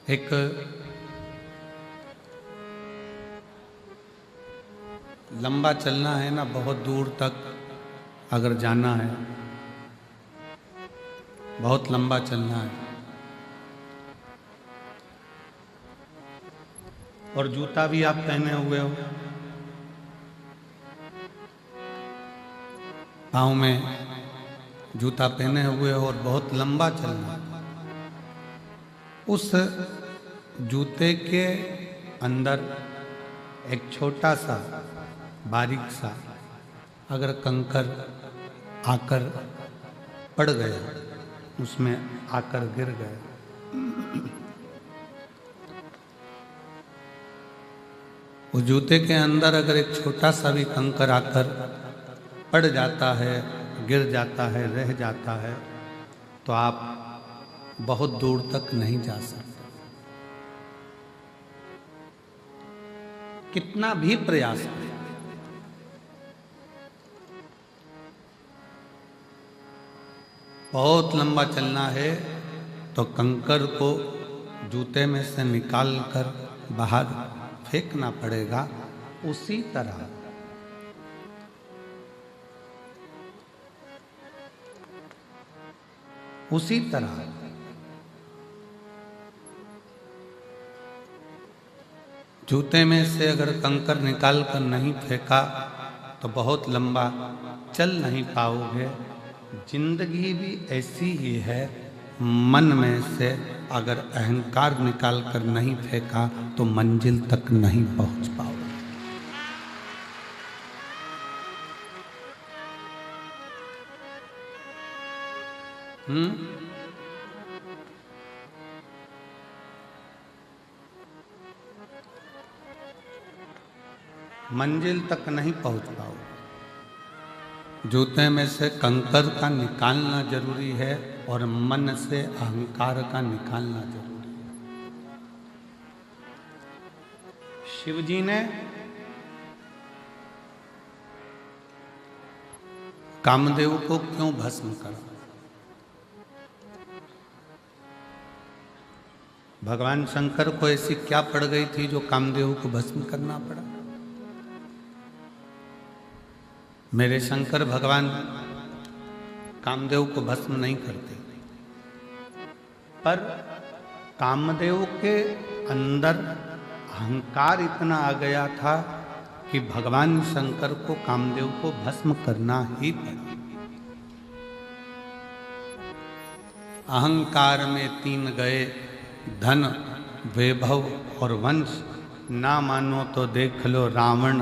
एक लंबा चलना है ना, बहुत दूर तक अगर जाना है, बहुत लंबा चलना है और जूता भी आप पहने हुए हो, पाँव में जूता पहने हुए हो और बहुत लंबा चलना है। उस जूते के अंदर एक छोटा सा बारीक सा अगर कंकर आकर पड़ गया, उसमें आकर गिर गया, उस जूते के अंदर अगर एक छोटा सा भी कंकर आकर पड़ जाता है, गिर जाता है, रह जाता है, तो आप बहुत दूर तक नहीं जा सकते। कितना भी प्रयास करें, बहुत लंबा चलना है तो कंकर को जूते में से निकाल कर बाहर फेंकना पड़ेगा। उसी तरह जूते में से अगर कंकर निकाल कर नहीं फेंका तो बहुत लंबा चल नहीं पाओगे। जिंदगी भी ऐसी ही है, मन में से अगर अहंकार निकाल कर नहीं फेंका तो मंजिल तक नहीं पहुंच पाओगे। मंजिल तक नहीं पहुंच पाओगे। जूते में से कंकर का निकालना जरूरी है और मन से अहंकार का निकालना जरूरी है। शिव जी ने कामदेव को क्यों भस्म करा? भगवान शंकर को ऐसी क्या पड़ गई थी जो कामदेव को भस्म करना पड़ा? मेरे शंकर भगवान कामदेव को भस्म नहीं करते, पर कामदेव के अंदर अहंकार इतना आ गया था कि भगवान शंकर को कामदेव को भस्म करना ही पड़ा। अहंकार में तीन गए, धन, वैभव और वंश। ना मानो तो देख लो रावण,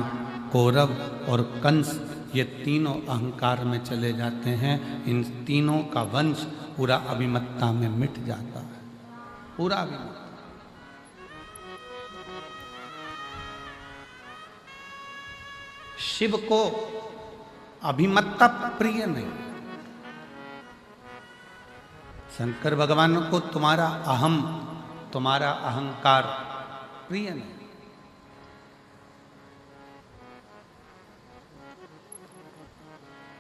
कौरव और कंस, ये तीनों अहंकार में चले जाते हैं। इन तीनों का वंश पूरा अभिमत्ता में मिट जाता है, पूरा अभिमत्ता। शिव को अभिमत्ता प्रिय नहीं। शंकर भगवान को तुम्हारा अहम, तुम्हारा अहंकार प्रिय नहीं।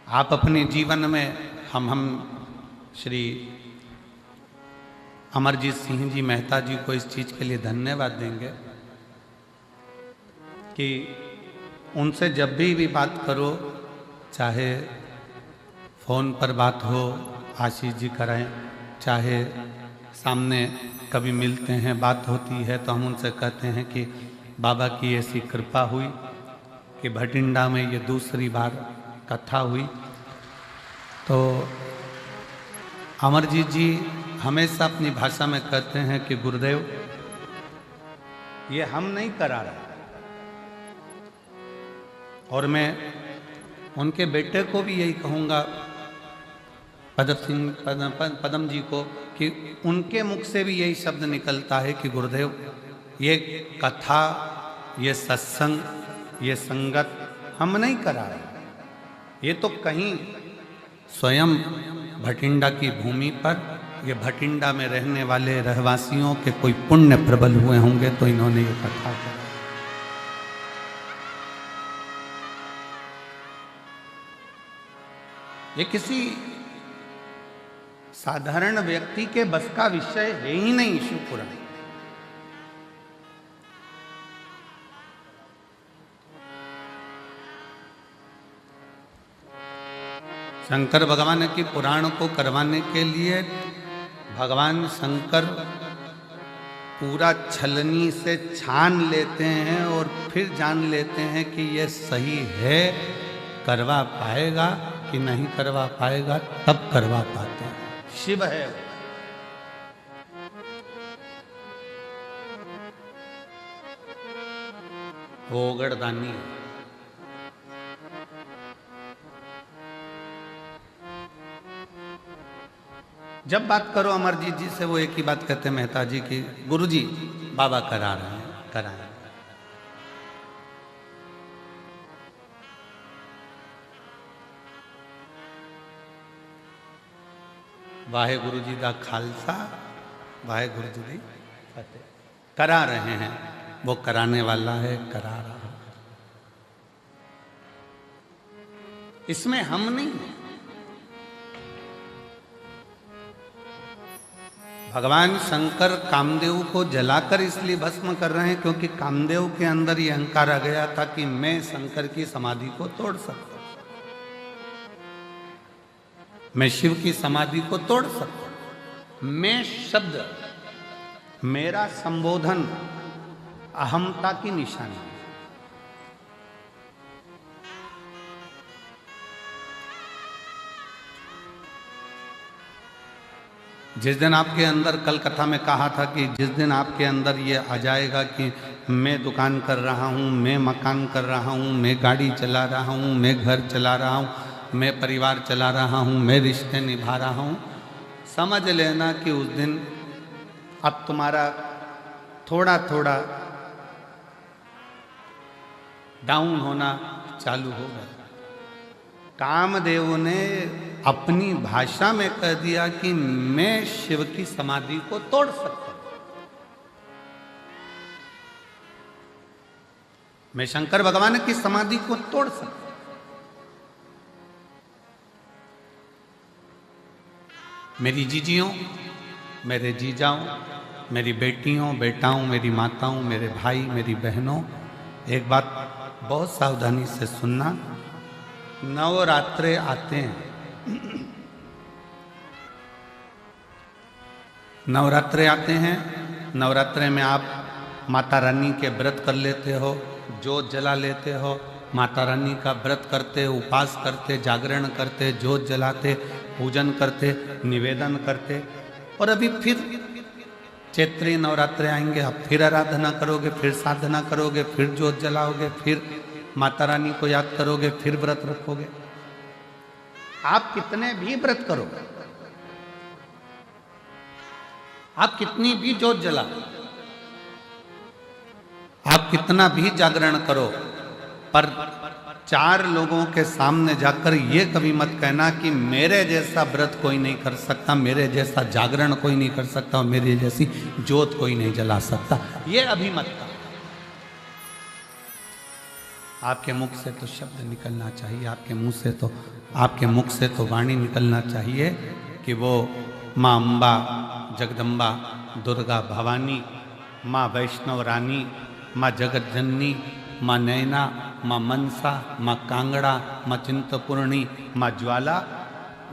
आप अपने जीवन में हम श्री अमरजीत सिंह जी मेहता जी को इस चीज़ के लिए धन्यवाद देंगे कि उनसे जब भी बात करो, चाहे फ़ोन पर बात हो, आशीष जी कराएं, चाहे सामने कभी मिलते हैं, बात होती है, तो हम उनसे कहते हैं कि बाबा की ऐसी कृपा हुई कि भटिंडा में ये दूसरी बार कथा हुई। तो अमरजीत जी हमेशा अपनी भाषा में कहते हैं कि गुरुदेव, ये हम नहीं करा रहे। और मैं उनके बेटे को भी यही कहूँगा, पदम जी को, कि उनके मुख से भी यही शब्द निकलता है कि गुरुदेव, ये कथा, ये सत्संग, ये संगत हम नहीं करा रहे। ये तो कहीं स्वयं भटिंडा की भूमि पर, ये भटिंडा में रहने वाले रहवासियों के कोई पुण्य प्रबल हुए होंगे तो इन्होंने ये कथा करा। ये किसी साधारण व्यक्ति के बस का विषय है ही नहीं शिव पुराण। शंकर भगवान की पुराण को करवाने के लिए भगवान शंकर पूरा छलनी से छान लेते हैं और फिर जान लेते हैं कि ये सही है, करवा पाएगा कि नहीं करवा पाएगा, तब करवा पाते हैं। शिव है वो ओगड़दानी है। जब बात करो अमरजीत जी से, वो एक ही बात कहते हैं मेहता जी की, गुरु जी बाबा करा रहे हैं, कराएं। वाहे गुरु जी का खालसा, वाहे गुरु जी की फतेह। करा रहे हैं, वो कराने वाला है, करा रहा है। इसमें हम नहीं, भगवान शंकर कामदेव को जलाकर इसलिए भस्म कर रहे हैं क्योंकि कामदेव के अंदर ये अहंकार आ गया था कि मैं शंकर की समाधि को तोड़ सकता हूं, मैं शिव की समाधि को तोड़ सकता हूं। मैं शब्द, मेरा संबोधन अहमता की निशानी है। जिस दिन आपके अंदर, कल कथा में कहा था कि जिस दिन आपके अंदर ये आ जाएगा कि मैं दुकान कर रहा हूँ, मैं मकान कर रहा हूँ, मैं गाड़ी चला रहा हूँ, मैं घर चला रहा हूँ, मैं परिवार चला रहा हूँ, मैं रिश्ते निभा रहा हूँ, समझ लेना कि उस दिन अब तुम्हारा थोड़ा थोड़ा डाउन होना चालू होगा। कामदेव ने अपनी भाषा में कह दिया कि मैं शिव की समाधि को तोड़ सकता हूं, मैं शंकर भगवान की समाधि को तोड़ सकता हूं। मेरी जीजियों, मेरे जीजाओं, मेरी बेटियों, बेटाओं, मेरी माताओं, मेरे भाई, मेरी बहनों, एक बात बहुत सावधानी से सुनना। नवरात्रे आते हैं, नवरात्रे आते हैं, नवरात्रे में आप माता रानी के व्रत कर लेते हो, जोत जला लेते हो, माता रानी का व्रत करते, उपास करते, जागरण करते, जोत जलाते, पूजन करते, निवेदन करते, और अभी फिर चैत्री नवरात्रे आएंगे, आप फिर आराधना करोगे, फिर साधना करोगे, फिर जोत जलाओगे, फिर माता रानी को याद करोगे, फिर व्रत रखोगे। आप कितने भी व्रत करो, आप कितनी भी जोत जलाओ, आप कितना भी जागरण करो, पर 4 लोगों के सामने जाकर ये कभी मत कहना कि मेरे जैसा व्रत कोई नहीं कर सकता, मेरे जैसा जागरण कोई नहीं कर सकता, और मेरी जैसी जोत कोई नहीं जला सकता। ये अभी मत कहो। आपके मुख से तो शब्द निकलना चाहिए, आपके मुंह से तो, आपके मुख से तो वाणी निकलना चाहिए कि वो माँ अम्बा, जगदम्बा, दुर्गा भवानी, माँ वैष्णव रानी, माँ जगत जननी, माँ नैना, माँ मनसा, माँ कांगड़ा, माँ चिंतपूर्णी, माँ ज्वाला,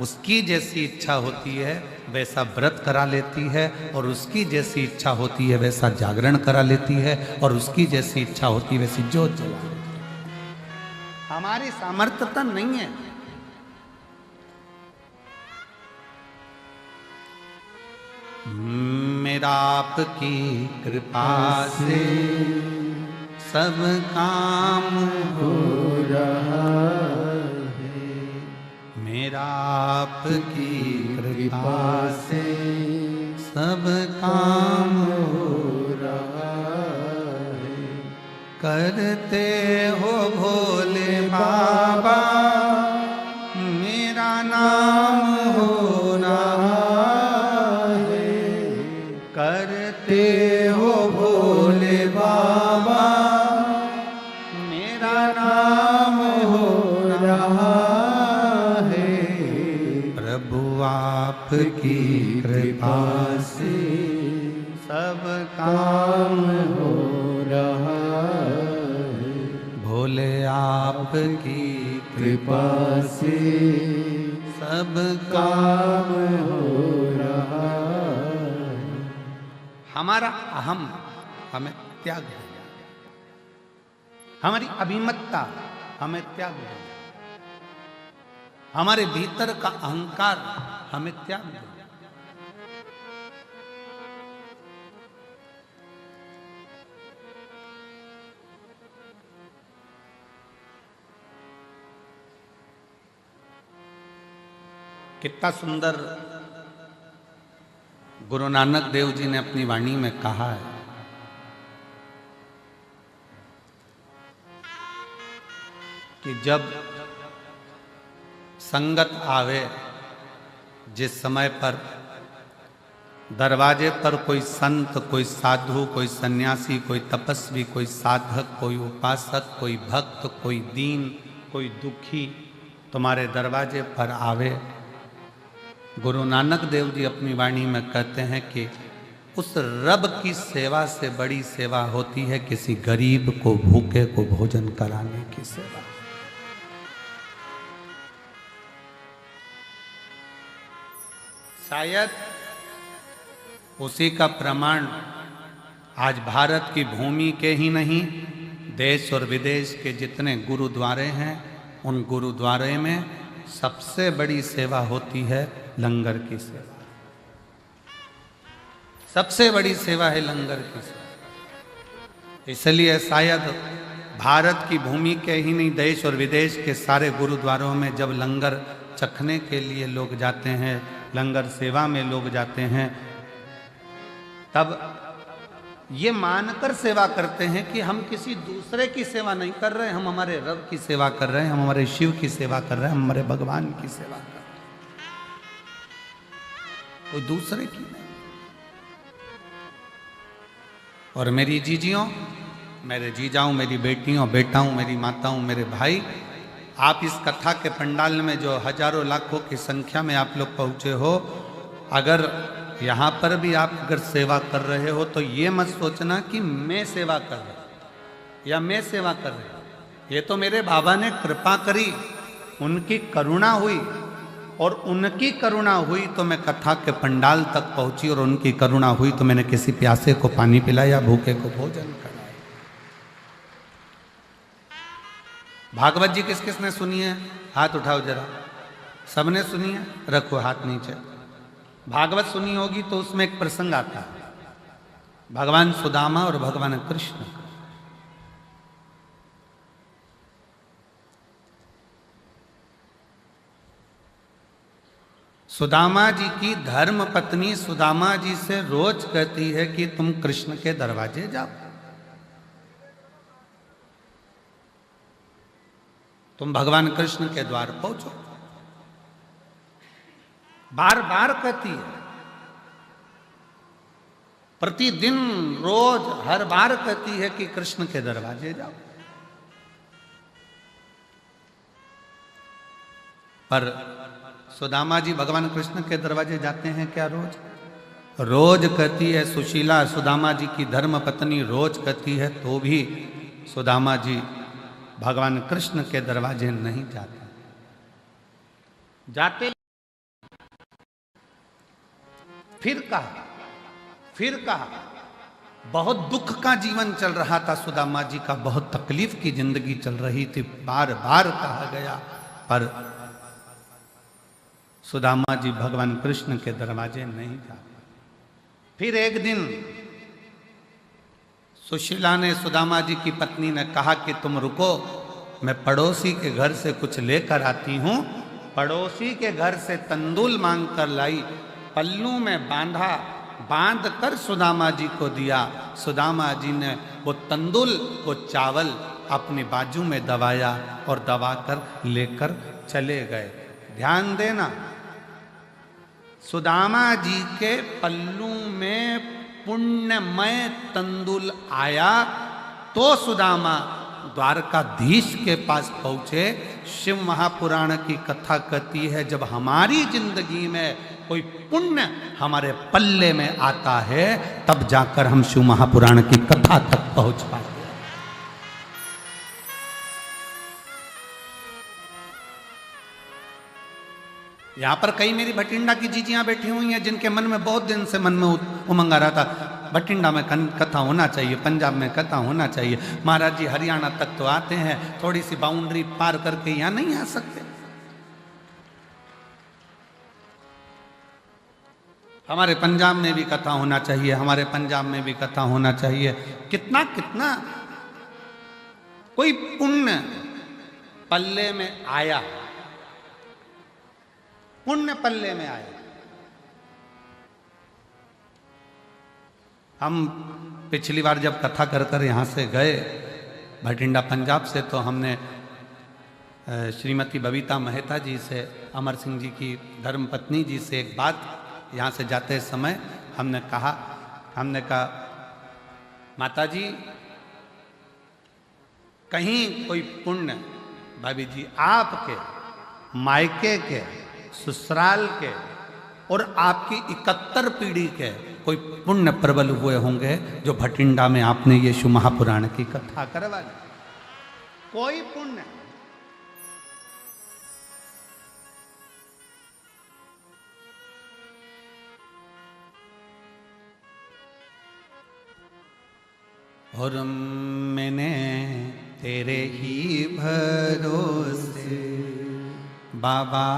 उसकी जैसी इच्छा होती है वैसा व्रत करा लेती है, और उसकी जैसी इच्छा होती है वैसा जागरण करा लेती है, और उसकी जैसी इच्छा होती है वैसी जोत जला लेती है। हमारी सामर्थ्यता नहीं है। मेरा आपकी कृपा से सब काम हो रहा है, मेरा आपकी कृपा से सब काम हो रहा है। करते हो भोले बाबा मेरा नाम हो रहा है, करते हो भोले बाबा मेरा नाम हो रहा है। प्रभु आपकी कृपा से सब काम हो रहा है, भोले आपकी कृपा से अब काम हो रहा है। हमारा अहम हमें त्याग है, हमारी अभिमतता हमें त्याग है, हमारे भीतर का अहंकार हमें त्याग है। कितना सुंदर गुरु नानक देव जी ने अपनी वाणी में कहा है कि जब संगत आवे, जिस समय पर दरवाजे पर कोई संत, कोई साधु, कोई सन्यासी, कोई तपस्वी, कोई साधक, कोई उपासक, कोई भक्त, कोई दीन, कोई दुखी तुम्हारे दरवाजे पर आवे, गुरु नानक देव जी अपनी वाणी में कहते हैं कि उस रब की सेवा से बड़ी सेवा होती है किसी गरीब को, भूखे को भोजन कराने की सेवा। शायद उसी का प्रमाण आज भारत की भूमि के ही नहीं, देश और विदेश के जितने गुरुद्वारे हैं, उन गुरुद्वारे में सबसे बड़ी सेवा होती है लंगर की सेवा। सबसे बड़ी सेवा है लंगर की सेवा। इसलिए शायद भारत की भूमि के ही नहीं, देश और विदेश के सारे गुरुद्वारों में जब लंगर चखने के लिए लोग जाते हैं, लंगर सेवा में लोग जाते हैं, तब ये मानकर सेवा करते हैं कि हम किसी दूसरे की सेवा नहीं कर रहे, हम हमारे रब की सेवा कर रहे हैं, हम हमारे शिव की सेवा कर रहे हैं, हम हमारे भगवान की सेवा कर रहे हैं, कोई दूसरे की नहीं। और मेरी जीजियों, मेरे जीजाओं, मेरी बेटियों, बेटाओं, मेरी माताओं, मेरे भाई, आप इस कथा के पंडाल में जो हजारों लाखों की संख्या में आप लोग पहुंचे हो, अगर यहाँ पर भी आप अगर सेवा कर रहे हो तो ये मत सोचना कि मैं सेवा कर रहा हूं या मैं सेवा कर रहा हूं। ये तो मेरे बाबा ने कृपा करी, उनकी करुणा हुई, और उनकी करुणा हुई तो मैं कथा के पंडाल तक पहुंची, और उनकी करुणा हुई तो मैंने किसी प्यासे को पानी पिलाया, भूखे को भोजन कराया। भागवत जी किस किसने सुनी है? हाथ उठाओ जरा। सबने सुनी है? रखो हाथ नीचे। भागवत सुनी होगी तो उसमें एक प्रसंग आता है, भगवान सुदामा और भगवान कृष्ण। सुदामा जी की धर्म पत्नी सुदामा जी से रोज कहती है कि तुम कृष्ण के दरवाजे जाओ, तुम भगवान कृष्ण के द्वार पहुंचो। बार बार कहती है, प्रतिदिन रोज हर बार कहती है कि कृष्ण के दरवाजे जाओ। पर सुदामा जी भगवान कृष्ण के दरवाजे जाते हैं क्या रोज? रोज कहती है सुशीला, सुदामा जी की धर्म पत्नी रोज कहती है, तो भी सुदामा जी भगवान कृष्ण के दरवाजे नहीं जाते। जाते फिर कहा बहुत दुख का जीवन चल रहा था सुदामा जी का, बहुत तकलीफ की जिंदगी चल रही थी, बार बार कहा गया, पर सुदामा जी भगवान कृष्ण के दरवाजे नहीं जाते। फिर एक दिन सुशीला ने सुदामा जी की पत्नी ने कहा कि तुम रुको, मैं पड़ोसी के घर से कुछ लेकर आती हूं। पड़ोसी के घर से तंदूल मांग कर लाई, पल्लू में बांधा, बांध कर सुदामा जी को दिया। सुदामा जी ने वो तंदूल को चावल अपनी बाजू में दबाया और दबाकर लेकर चले गए। ध्यान देना, सुदामा जी के पल्लू में पुण्यमय तंदूल आया तो सुदामा द्वारकाधीश के पास पहुंचे। शिव महापुराण की कथा कहती है, जब हमारी जिंदगी में कोई पुण्य हमारे पल्ले में आता है तब जाकर हम शिव महापुराण की कथा तक पहुंच पाते हैं। यहाँ पर कई मेरी भटिंडा की जीजियाँ बैठी हुई हैं जिनके मन में बहुत दिन से मन में उमंग आ रहा था, भटिंडा में कथा होना चाहिए, पंजाब में कथा होना चाहिए। महाराज जी हरियाणा तक तो आते हैं, थोड़ी सी बाउंड्री पार करके यहाँ नहीं आ सकते। हमारे पंजाब में भी कथा होना चाहिए, हमारे पंजाब में भी कथा होना चाहिए। कितना कितना कोई पुण्य पल्ले में आया, पुण्य पल्ले में आया। हम पिछली बार जब कथा कर कर यहाँ से गए भटिंडा पंजाब से, तो हमने श्रीमती बबीता मेहता जी से, अमर सिंह जी की धर्मपत्नी जी से एक बात यहाँ से जाते समय हमने कहा माता जी कहीं कोई पुण्य, भाभी जी आपके मायके के, ससुराल के और आपकी 71 पीढ़ी के कोई पुण्य प्रबल हुए होंगे जो भटिंडा में आपने ये शिव महापुराण की कथा करवा दी। कोई पुण्य और मैंने तेरे ही भरोसे बाबा,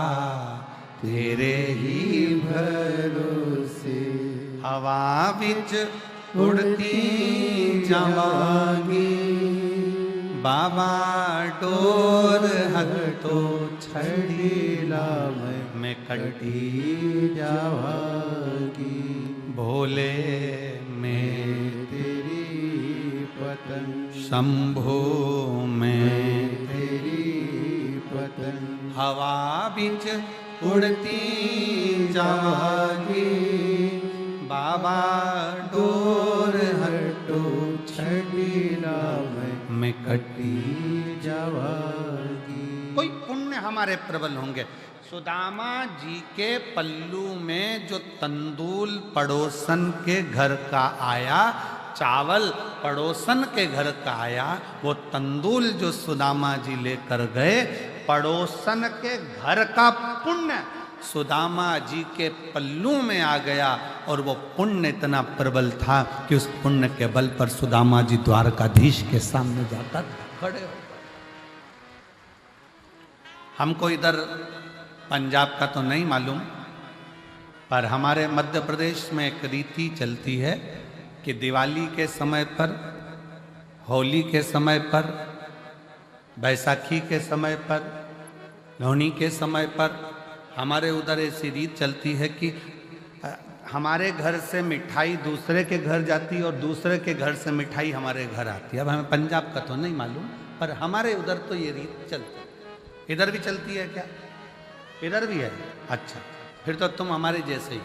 तेरे ही भरोसे हवा बिच उड़ती जावांगी बाबा, डोर हटो छड़ीला मैं कटी जावागी भोले में तेरी पतन, शंभो में तेरी पतन हवा बिच उड़ती जावागी बाबा, डोर हटो छड़ीला मैं कटी जावागी। कोई पुण्य हमारे प्रबल होंगे। सुदामा जी के पल्लू में जो तंदूल पड़ोसन के घर का आया, चावल पड़ोसन के घर का आया, वो तंदूल जो सुदामा जी लेकर गए, पड़ोसन के घर का पुण्य सुदामा जी के पल्लू में आ गया और वो पुण्य इतना प्रबल था कि उस पुण्य के बल पर सुदामा जी द्वारकाधीश के सामने जाकर खड़े हो। हमको इधर पंजाब का तो नहीं मालूम, पर हमारे मध्य प्रदेश में एक रीति चलती है कि दिवाली के समय पर, होली के समय पर, बैसाखी के समय पर, लोहड़ी के समय पर हमारे उधर ऐसी रीत चलती है कि हमारे घर से मिठाई दूसरे के घर जाती है और दूसरे के घर से मिठाई हमारे घर आती है। अब हमें पंजाब का तो नहीं मालूम, पर हमारे उधर तो ये रीत चलती है। इधर भी चलती है क्या? इधर भी है? अच्छा, फिर तो तुम हमारे जैसे ही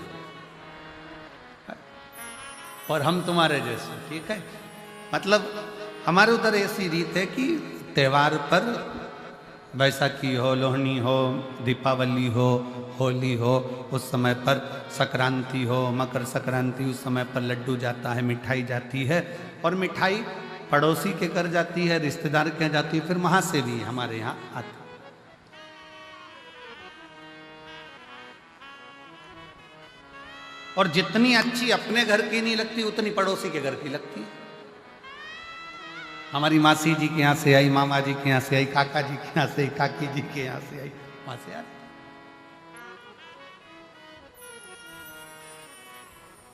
और हम तुम्हारे जैसे, ठीक है। मतलब हमारे उधर ऐसी रीत है कि त्योहार पर, बैसाखी हो, लोहड़ी हो, दीपावली हो, होली हो, उस समय पर संक्रांति हो, मकर संक्रांति, उस समय पर लड्डू जाता है, मिठाई जाती है और मिठाई पड़ोसी के घर जाती है, रिश्तेदार के यहाँ जाती है, फिर वहाँ से भी हमारे यहाँ आती है। और जितनी अच्छी अपने घर की नहीं लगती उतनी पड़ोसी के घर की लगती है। हमारी मासी जी के यहाँ से आई, मामा जी के यहाँ से आई, काका जी के यहाँ से आई, काकी जी के यहाँ से आई, वहां से आई।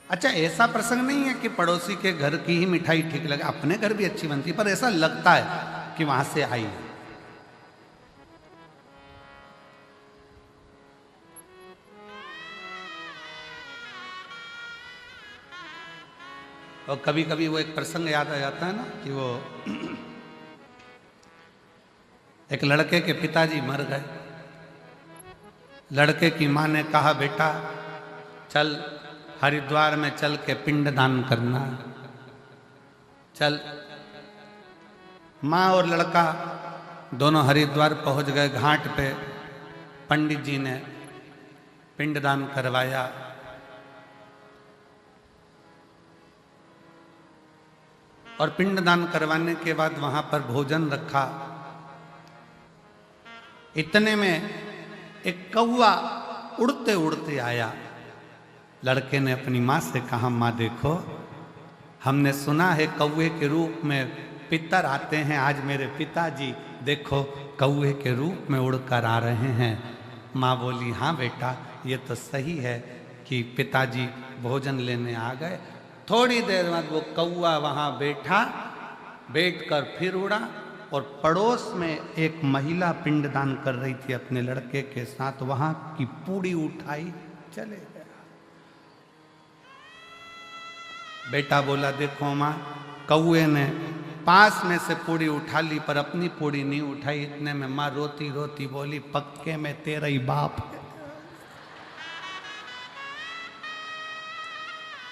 अच्छा, ऐसा प्रसंग नहीं है कि पड़ोसी के घर की ही मिठाई ठीक लगे, अपने घर भी अच्छी बनती है, पर ऐसा लगता है कि वहां से आई है। और कभी कभी वो एक प्रसंग याद आ जाता है ना कि वो एक लड़के के पिताजी मर गए। लड़के की माँ ने कहा, बेटा चल हरिद्वार में चल के पिंडदान करना। चल। माँ और लड़का दोनों हरिद्वार पहुंच गए। घाट पे पंडित जी ने पिंडदान करवाया। और पिंडदान करवाने के बाद वहां पर भोजन रखा। इतने में एक कौवा उड़ते उड़ते आया। लड़के ने अपनी माँ से कहा, माँ देखो, हमने सुना है कौवे के रूप में पितर आते हैं, आज मेरे पिताजी देखो कौवे के रूप में उड़कर आ रहे हैं। माँ बोली, हाँ बेटा, ये तो सही है कि पिताजी भोजन लेने आ गए। थोड़ी देर बाद वो कौवा वहाँ बैठकर फिर उड़ा और पड़ोस में एक महिला पिंडदान कर रही थी अपने लड़के के साथ, वहाँ की पूड़ी उठाई चले गया। बेटा बोला, देखो माँ, कौवे ने पास में से पूड़ी उठा ली पर अपनी पूड़ी नहीं उठाई। इतने में माँ रोती रोती बोली, पक्के में तेरा ही बाप है,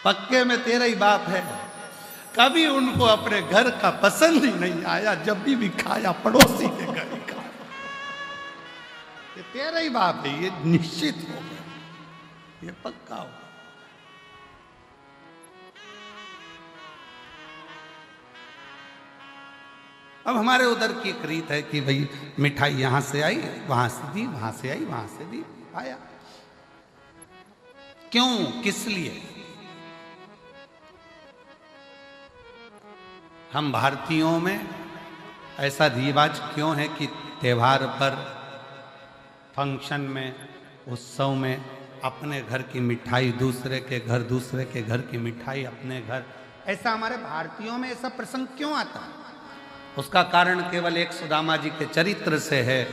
पक्के में तेरा ही बाप है। कभी उनको अपने घर का पसंद ही नहीं आया, जब भी खाया पड़ोसी के घर ही खाया। ये तेरा ही बाप है, ये निश्चित हो गया, ये पक्का हो। अब हमारे उधर की एक रीत है कि भाई मिठाई यहां से आई, वहां से दी, वहां से आई, वहां से दी, आया। क्यों, किस लिए? हम भारतीयों में ऐसा रिवाज क्यों है कि त्योहार पर, फंक्शन में, उत्सव में अपने घर की मिठाई दूसरे के घर, दूसरे के घर की मिठाई अपने घर, ऐसा हमारे भारतीयों में ऐसा प्रसंग क्यों आता है? उसका कारण केवल एक सुदामा जी के चरित्र से है।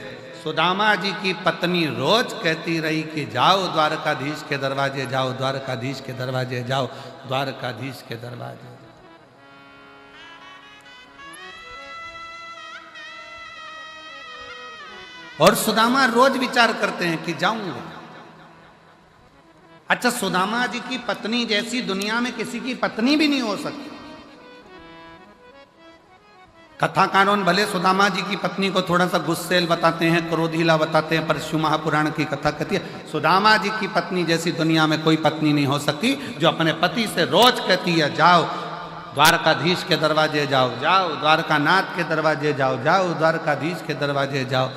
सुदामा जी की पत्नी रोज कहती रही कि जाओ द्वारकाधीश के दरवाजे जाओ, द्वारकाधीश के दरवाजे जाओ, द्वारकाधीश के दरवाजे। और सुदामा रोज विचार करते हैं कि जाऊंगा। अच्छा, सुदामा जी की पत्नी जैसी दुनिया में किसी की पत्नी भी नहीं हो सकती। कथाकारों भले सुदामा जी की पत्नी को थोड़ा सा गुस्सेल बताते हैं, क्रोधीला बताते हैं, पर शिव महापुराण की कथा कहती है सुदामा जी की पत्नी जैसी दुनिया में कोई पत्नी नहीं हो सकती, जो अपने पति से रोज कहती है जाओ द्वारकाधीश के दरवाजे जाओ, जाओ द्वारकानाथ के दरवाजे जाओ, जाओ द्वारकाधीश के दरवाजे जाओ।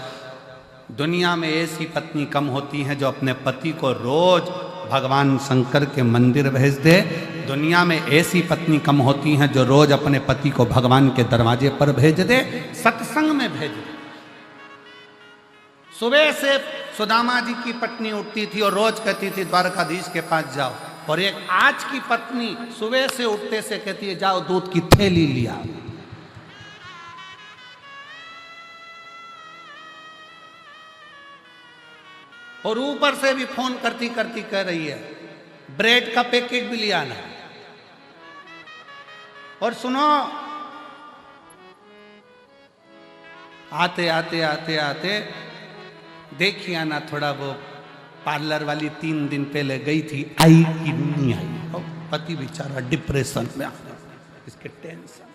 दुनिया में ऐसी पत्नी कम होती हैं जो अपने पति को रोज भगवान शंकर के मंदिर भेज दे। दुनिया में ऐसी पत्नी कम होती हैं जो रोज अपने पति को भगवान के दरवाजे पर भेज दे, सत्संग में भेज दे। सुबह से सुदामा जी की पत्नी उठती थी और रोज कहती थी द्वारकाधीश के पास जाओ, और एक आज की पत्नी सुबह से उठते से कहती है जाओ दूध की थैली लिया। और ऊपर से भी फोन करती करती कह रही है ब्रेड का पैकेट भी लिया ना। और सुनो, आते आते आते आते देखिए ना, थोड़ा वो पार्लर वाली 3 दिन पहले गई थी, आई कि नहीं आई। और पति बेचारा डिप्रेशन में आ गया, इसके टेंशन।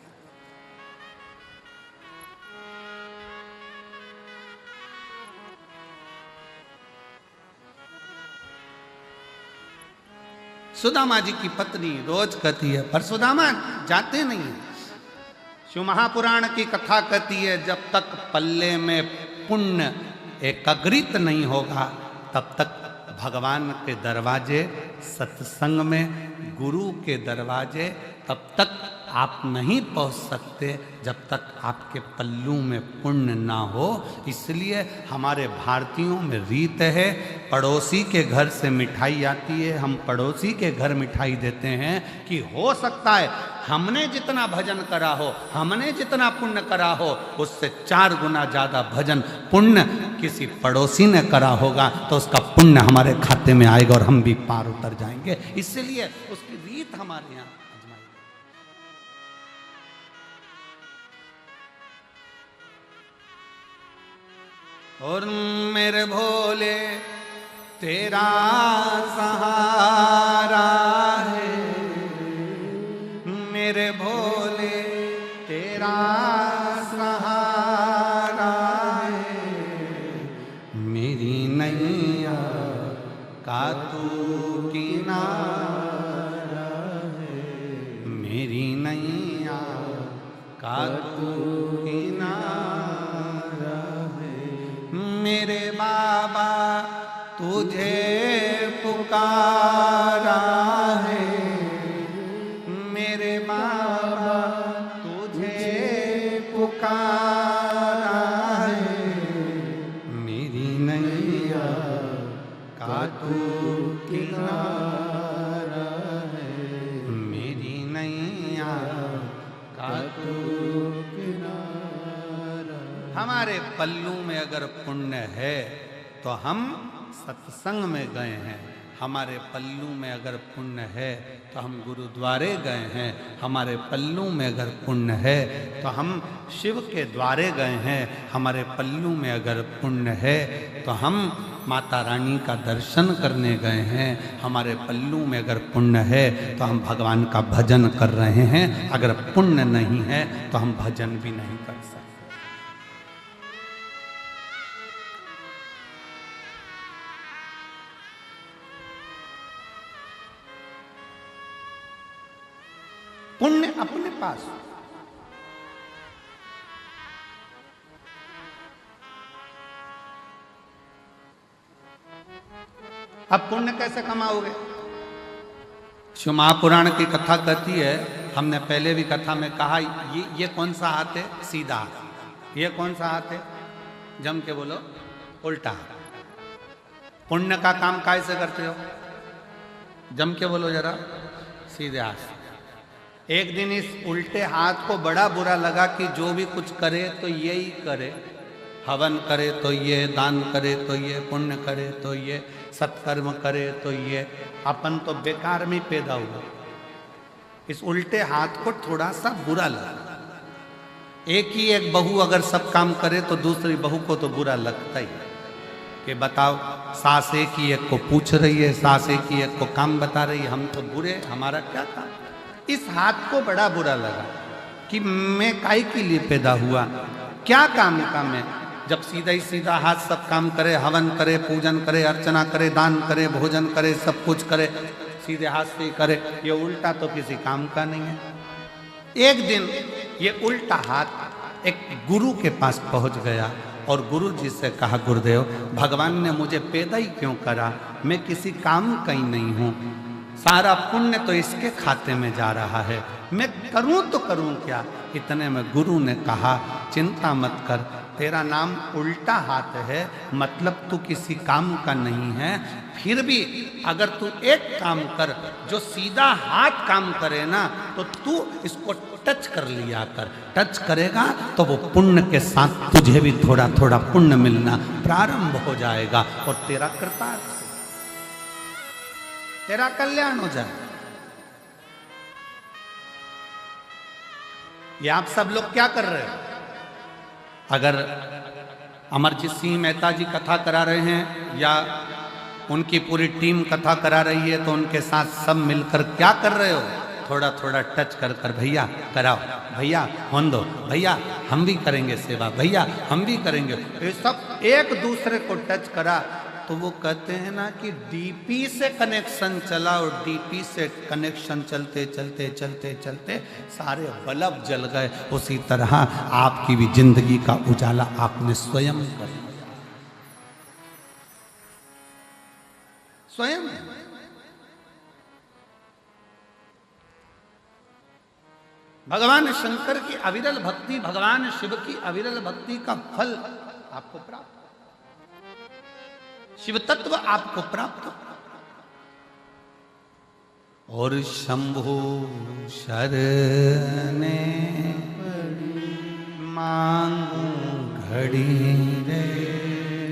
सुदामा जी की पत्नी रोज कहती है, पर सुदामा जाते नहीं है। शिव महापुराण की कथा कहती है जब तक पल्ले में पुण्य एकाग्रित नहीं होगा तब तक भगवान के दरवाजे, सत्संग में गुरु के दरवाजे तब तक आप नहीं पहुंच सकते जब तक आपके पल्लू में पुण्य ना हो। इसलिए हमारे भारतीयों में रीत है, पड़ोसी के घर से मिठाई आती है, हम पड़ोसी के घर मिठाई देते हैं कि हो सकता है हमने जितना भजन करा हो, हमने जितना पुण्य करा हो, उससे 4 गुना ज़्यादा भजन पुण्य किसी पड़ोसी ने करा होगा, तो उसका पुण्य हमारे खाते में आएगा और हम भी पार उतर जाएंगे। इसलिए उसकी रीत हमारे यहाँ आजमाई। और मेरे भोले तेरा सहारा है, मेरे भोले तेरा सहारा है, मेरी नैया का तू किनारा है, मेरी नैया का तू किनारा है, मेरे बाबा तुझे तो किनारा। हमारे पल्लू में अगर पुण्य है तो हम सत्संग में गए हैं, हमारे पल्लू में अगर पुण्य है तो हम गुरुद्वारे गए हैं, हमारे पल्लू में अगर पुण्य है तो हम शिव के द्वारे गए हैं, हमारे पल्लू में अगर पुण्य है तो हम माता रानी का दर्शन करने गए हैं, हमारे पल्लू में अगर पुण्य है तो हम भगवान का भजन कर रहे हैं। अगर पुण्य नहीं है तो हम भजन भी नहीं कर सकते। पुण्य अपने पास। अब पुण्य कैसे कमाओगे? शिव महापुराण की कथा कहती है, हमने पहले भी कथा में कहा, ये कौन सा हाथ है? सीधा हाथ। ये कौन सा हाथ है? जम के बोलो, उल्टा हाथ। पुण्य का काम कैसे करते हो? जम के बोलो जरा, सीधे हाथ। एक दिन इस उल्टे हाथ को बड़ा बुरा लगा कि जो भी कुछ करे तो यही करे, हवन करे तो ये, दान करे तो ये, पुण्य करे तो ये, सत्कर्म करे तो ये, अपन तो बेकार में पैदा हुआ। इस उल्टे हाथ को थोड़ा सा बुरा लगा। एक ही एक बहू अगर सब काम करे तो दूसरी बहू को तो बुरा लगता ही कि बताओ, सास एक ही एक को पूछ रही है, सास एक ही एक को काम बता रही है, हम तो बुरे, हमारा क्या काम? इस हाथ को बड़ा बुरा लगा कि मैं काहे के लिए पैदा हुआ, क्या काम का मैं? जब सीधा ही सीधा हाथ सब काम करे, हवन करे, पूजन करे, अर्चना करे, दान करे, भोजन करे, सब कुछ करे, सीधे हाथ से ही करे, ये उल्टा तो किसी काम का नहीं है। एक दिन ये उल्टा हाथ एक गुरु के पास पहुंच गया और गुरु जी से कहा, गुरुदेव, भगवान ने मुझे पैदा ही क्यों करा? मैं किसी काम का ही नहीं हूँ, सारा पुण्य तो इसके खाते में जा रहा है, मैं करूं तो करूं क्या? इतने में गुरु ने कहा, चिंता मत कर, तेरा नाम उल्टा हाथ है, मतलब तू किसी काम का नहीं है। फिर भी अगर तू एक काम कर, जो सीधा हाथ काम करे ना, तो तू इसको टच कर लिया कर। टच करेगा तो वो पुण्य के साथ तुझे भी थोड़ा थोड़ा पुण्य मिलना प्रारंभ हो जाएगा और तेरा कृतार्थ, तेरा कल्याण हो जाए। ये आप सब लोग क्या कर रहे हो? अगर अमरजीत सिंह मेहता जी कथा करा रहे हैं या उनकी पूरी टीम कथा करा रही है तो उनके साथ सब मिलकर क्या कर रहे हो? थोड़ा थोड़ा टच कर कर, भैया कराओ, भैया होन दो, भैया हम भी करेंगे सेवा, भैया हम भी करेंगे। ये सब एक दूसरे को टच करा तो वो कहते हैं ना कि डीपी से कनेक्शन चला और डीपी से कनेक्शन चलते चलते चलते चलते सारे बल्ब जल गए। उसी तरह आपकी भी जिंदगी का उजाला आपने स्वयं कर लिया, स्वयं। भगवान शंकर की अविरल भक्ति, भगवान शिव की अविरल भक्ति का फल आपको प्राप्त, शिव तत्व आपको प्राप्त। और शंभु शरणे मांगू घड़ी रे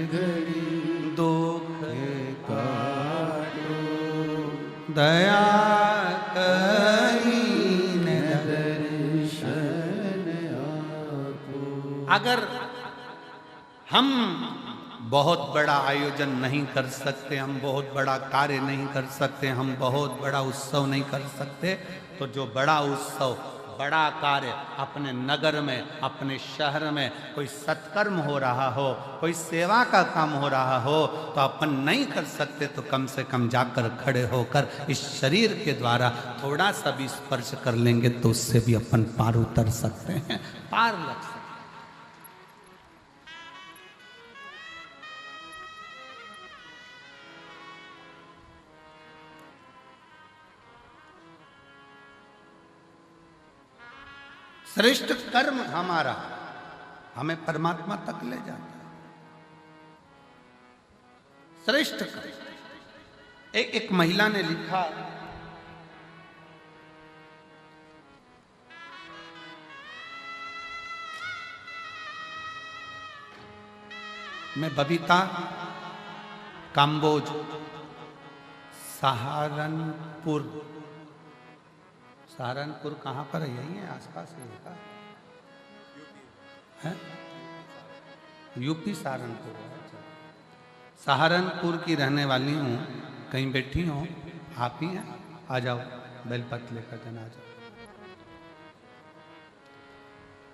घड़ी, दुख काटो दया करीने दर्शन आपो। अगर हम बहुत बड़ा आयोजन नहीं कर सकते, हम बहुत बड़ा कार्य नहीं कर सकते, हम बहुत बड़ा उत्सव नहीं कर सकते, तो जो बड़ा उत्सव, बड़ा कार्य अपने नगर में, अपने शहर में कोई सत्कर्म हो रहा हो, कोई सेवा का काम हो रहा हो, तो अपन नहीं कर सकते तो कम से कम जाकर खड़े होकर इस शरीर के द्वारा थोड़ा सा भी स्पर्श कर लेंगे तो उससे भी अपन पार उतर सकते हैं, पार लग सकते हैं। श्रेष्ठ कर्म हमारा हमें परमात्मा तक ले जाता है। श्रेष्ठ कर्म। एक महिला ने लिखा मैं बबीता काम्बोज सहारनपुर। सहारनपुर कहाँ पर है? यही है आसपास है? यूपी सहारनपुर। अच्छा। सहारनपुर की रहने वाली हूँ। कहीं बैठी हो? आप ही हैं? आ जाओ, बेलपत्र लेकर के आ जाओ।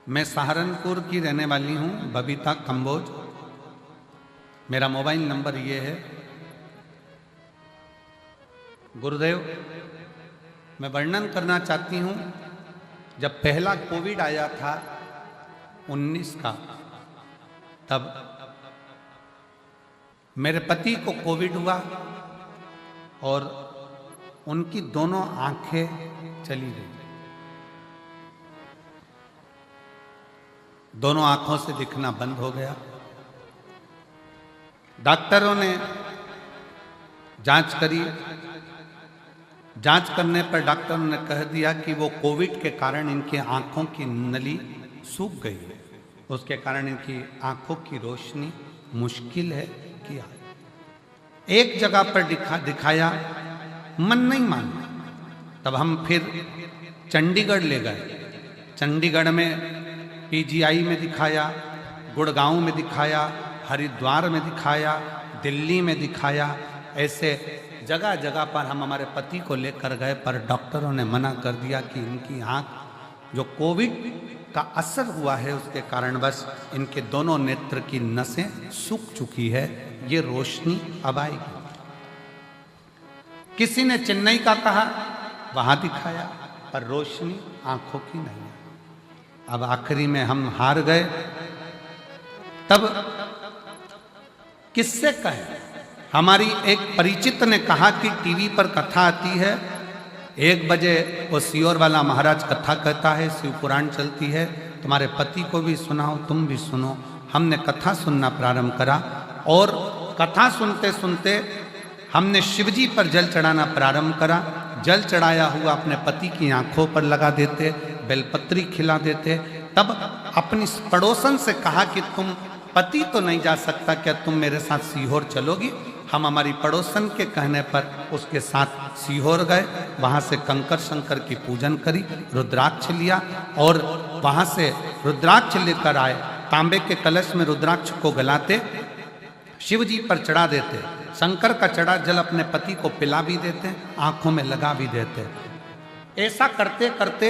मैं सहारनपुर की रहने वाली हूँ, बबीता कंबोज। मेरा मोबाइल नंबर ये है। गुरुदेव, मैं वर्णन करना चाहती हूँ, जब पहला कोविड आया था 19 का, तब मेरे पति को कोविड हुआ और उनकी दोनों आंखें चली गई। दोनों आंखों से दिखना बंद हो गया। डॉक्टरों ने जांच करी। जांच करने पर डॉक्टरों ने कह दिया कि वो कोविड के कारण इनकी आंखों की नली सूख गई है, उसके कारण इनकी आंखों की रोशनी मुश्किल है कि आए। एक जगह पर दिखाया, मन नहीं माना। तब हम फिर चंडीगढ़ ले गए। चंडीगढ़ में पीजीआई में दिखाया, गुड़गांव में दिखाया, हरिद्वार में दिखाया, दिल्ली में दिखाया। ऐसे जगह जगह पर हम हमारे पति को लेकर गए, पर डॉक्टरों ने मना कर दिया कि इनकी आंख जो कोविड का असर हुआ है उसके कारण बस इनके दोनों नेत्र की नसें सूख चुकी है, ये रोशनी अब आएगी। किसी ने चेन्नई का कहा, वहां दिखाया, पर रोशनी आंखों की नहीं है। अब आखिरी में हम हार गए। तब किससे कहें? हमारी एक परिचित ने कहा कि टीवी पर कथा आती है, 1 बजे वो सियोर वाला महाराज कथा कहता है, शिव पुराण चलती है, तुम्हारे पति को भी सुनाओ, तुम भी सुनो। हमने कथा सुनना प्रारंभ करा और कथा सुनते सुनते हमने शिवजी पर जल चढ़ाना प्रारंभ करा। जल चढ़ाया हुआ अपने पति की आंखों पर लगा देते, बेलपत्री खिला देते। तब अपनी पड़ोसन से कहा कि तुम, पति तो नहीं जा सकता, क्या तुम मेरे साथ सीहोर चलोगी? हम हमारी पड़ोसन के कहने पर उसके साथ सीहोर गए। वहाँ से कंकर शंकर की पूजन करी, रुद्राक्ष लिया और वहाँ से रुद्राक्ष लेकर आए। तांबे के कलश में रुद्राक्ष को गलाते, शिव जी पर चढ़ा देते। शंकर का चढ़ा जल अपने पति को पिला भी देते, आंखों में लगा भी देते। ऐसा करते करते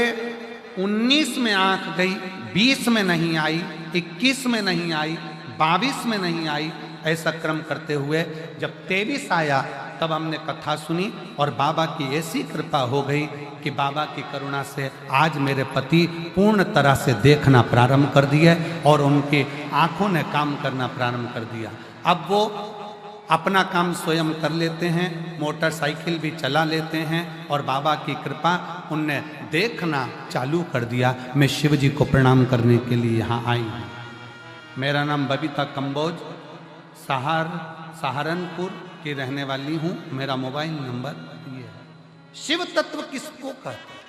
19 में आंख गई, 20 में नहीं आई, 21 में नहीं आई, 22 में नहीं आई। ऐसा क्रम करते हुए जब 23 आया तब हमने कथा सुनी और बाबा की ऐसी कृपा हो गई कि बाबा की करुणा से आज मेरे पति पूर्ण तरह से देखना प्रारंभ कर दिए और उनकी आंखों ने काम करना प्रारंभ कर दिया। अब वो अपना काम स्वयं कर लेते हैं, मोटरसाइकिल भी चला लेते हैं और बाबा की कृपा उनने देखना चालू कर दिया। मैं शिव जी को प्रणाम करने के लिए यहाँ आई हूँ। मेरा नाम बबीता कंबोज, सहारनपुर की रहने वाली हूँ। मेरा मोबाइल नंबर ये है। शिव तत्व किसको कहते हैं?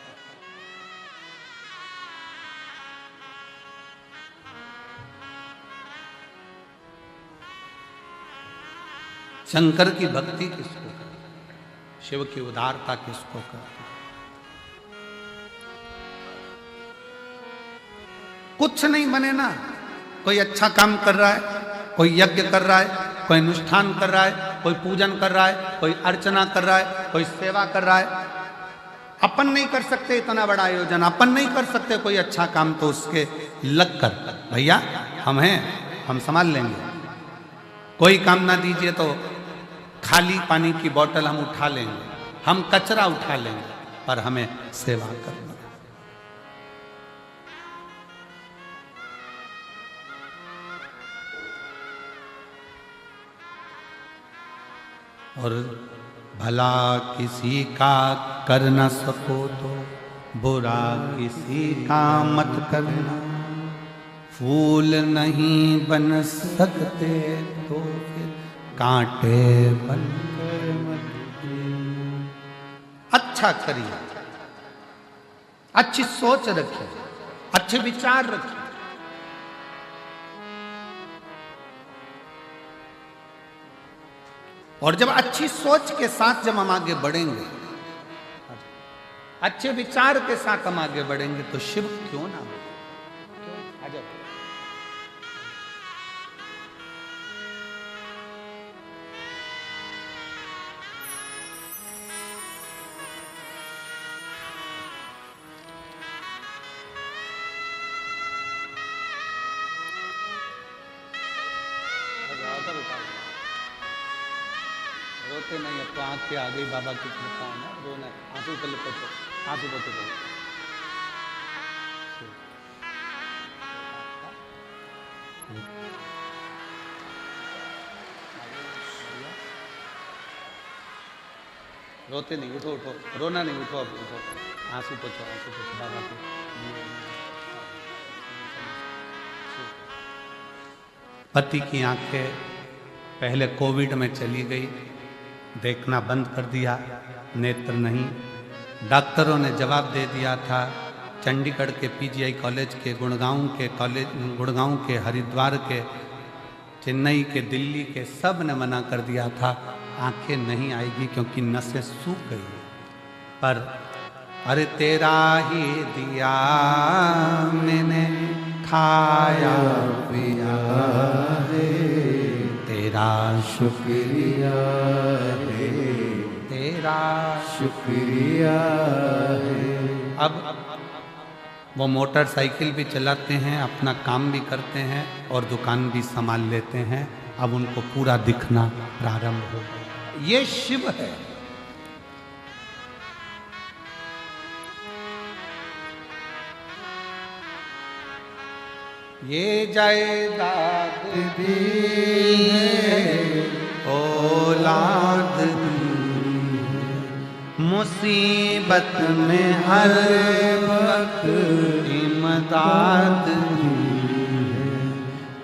शंकर की भक्ति किसको कहते हैं? शिव की उदारता किसको कहते हैं? कुछ नहीं बने ना। कोई अच्छा काम कर रहा है, कोई यज्ञ कर रहा है, कोई अनुष्ठान कर रहा है, कोई पूजन कर रहा है, कोई अर्चना कर रहा है, कोई सेवा कर रहा है। अपन नहीं कर सकते इतना बड़ा आयोजन, अपन नहीं कर सकते कोई अच्छा काम, तो उसके लग कर भैया हम हैं, हम संभाल लेंगे। कोई काम ना दीजिए तो खाली पानी की बोतल हम उठा लेंगे, हम कचरा उठा लेंगे, पर हमें सेवा करना। और भला किसी का कर न सको तो बुरा किसी का मत करना। फूल नहीं बन सकते तो फिर कांटे बनकर मत देना। अच्छा करिए, अच्छी सोच रखिए, अच्छे विचार रखिए। और जब अच्छी सोच के साथ जब हम आगे बढ़ेंगे, अच्छे विचार के साथ हम आगे बढ़ेंगे, तो शिव क्यों ना हो। आ जाओ। रोते नहीं, अब तो आंख के आ गई बाबा की कृपा है ना, रोना आंसू पहले पोछो, आंसू पोछो पहले। रोते नहीं, उठो उठो, रोना नहीं, उठो अब उठो, आंसू पोछो बाबा के। पति की आंखें पहले कोविड में चली गई, देखना बंद कर दिया, नेत्र नहीं। डॉक्टरों ने जवाब दे दिया था, चंडीगढ़ के पीजीआई कॉलेज के, गुड़गांव के, हरिद्वार के, चेन्नई के, दिल्ली के, सब ने मना कर दिया था, आंखें नहीं आएगी क्योंकि नसें सूख गई। पर अरे तेरा ही दिया मैंने खाया पिया है, तेरा शुक्रिया है, तेरा शुक्रिया है। अब वो मोटरसाइकिल भी चलाते हैं, अपना काम भी करते हैं और दुकान भी संभाल लेते हैं। अब उनको पूरा दिखना प्रारंभ हो गया। ये शिव है। ये जायदाद दी है, औलाद मुसीबत में हर वक्त इमदाद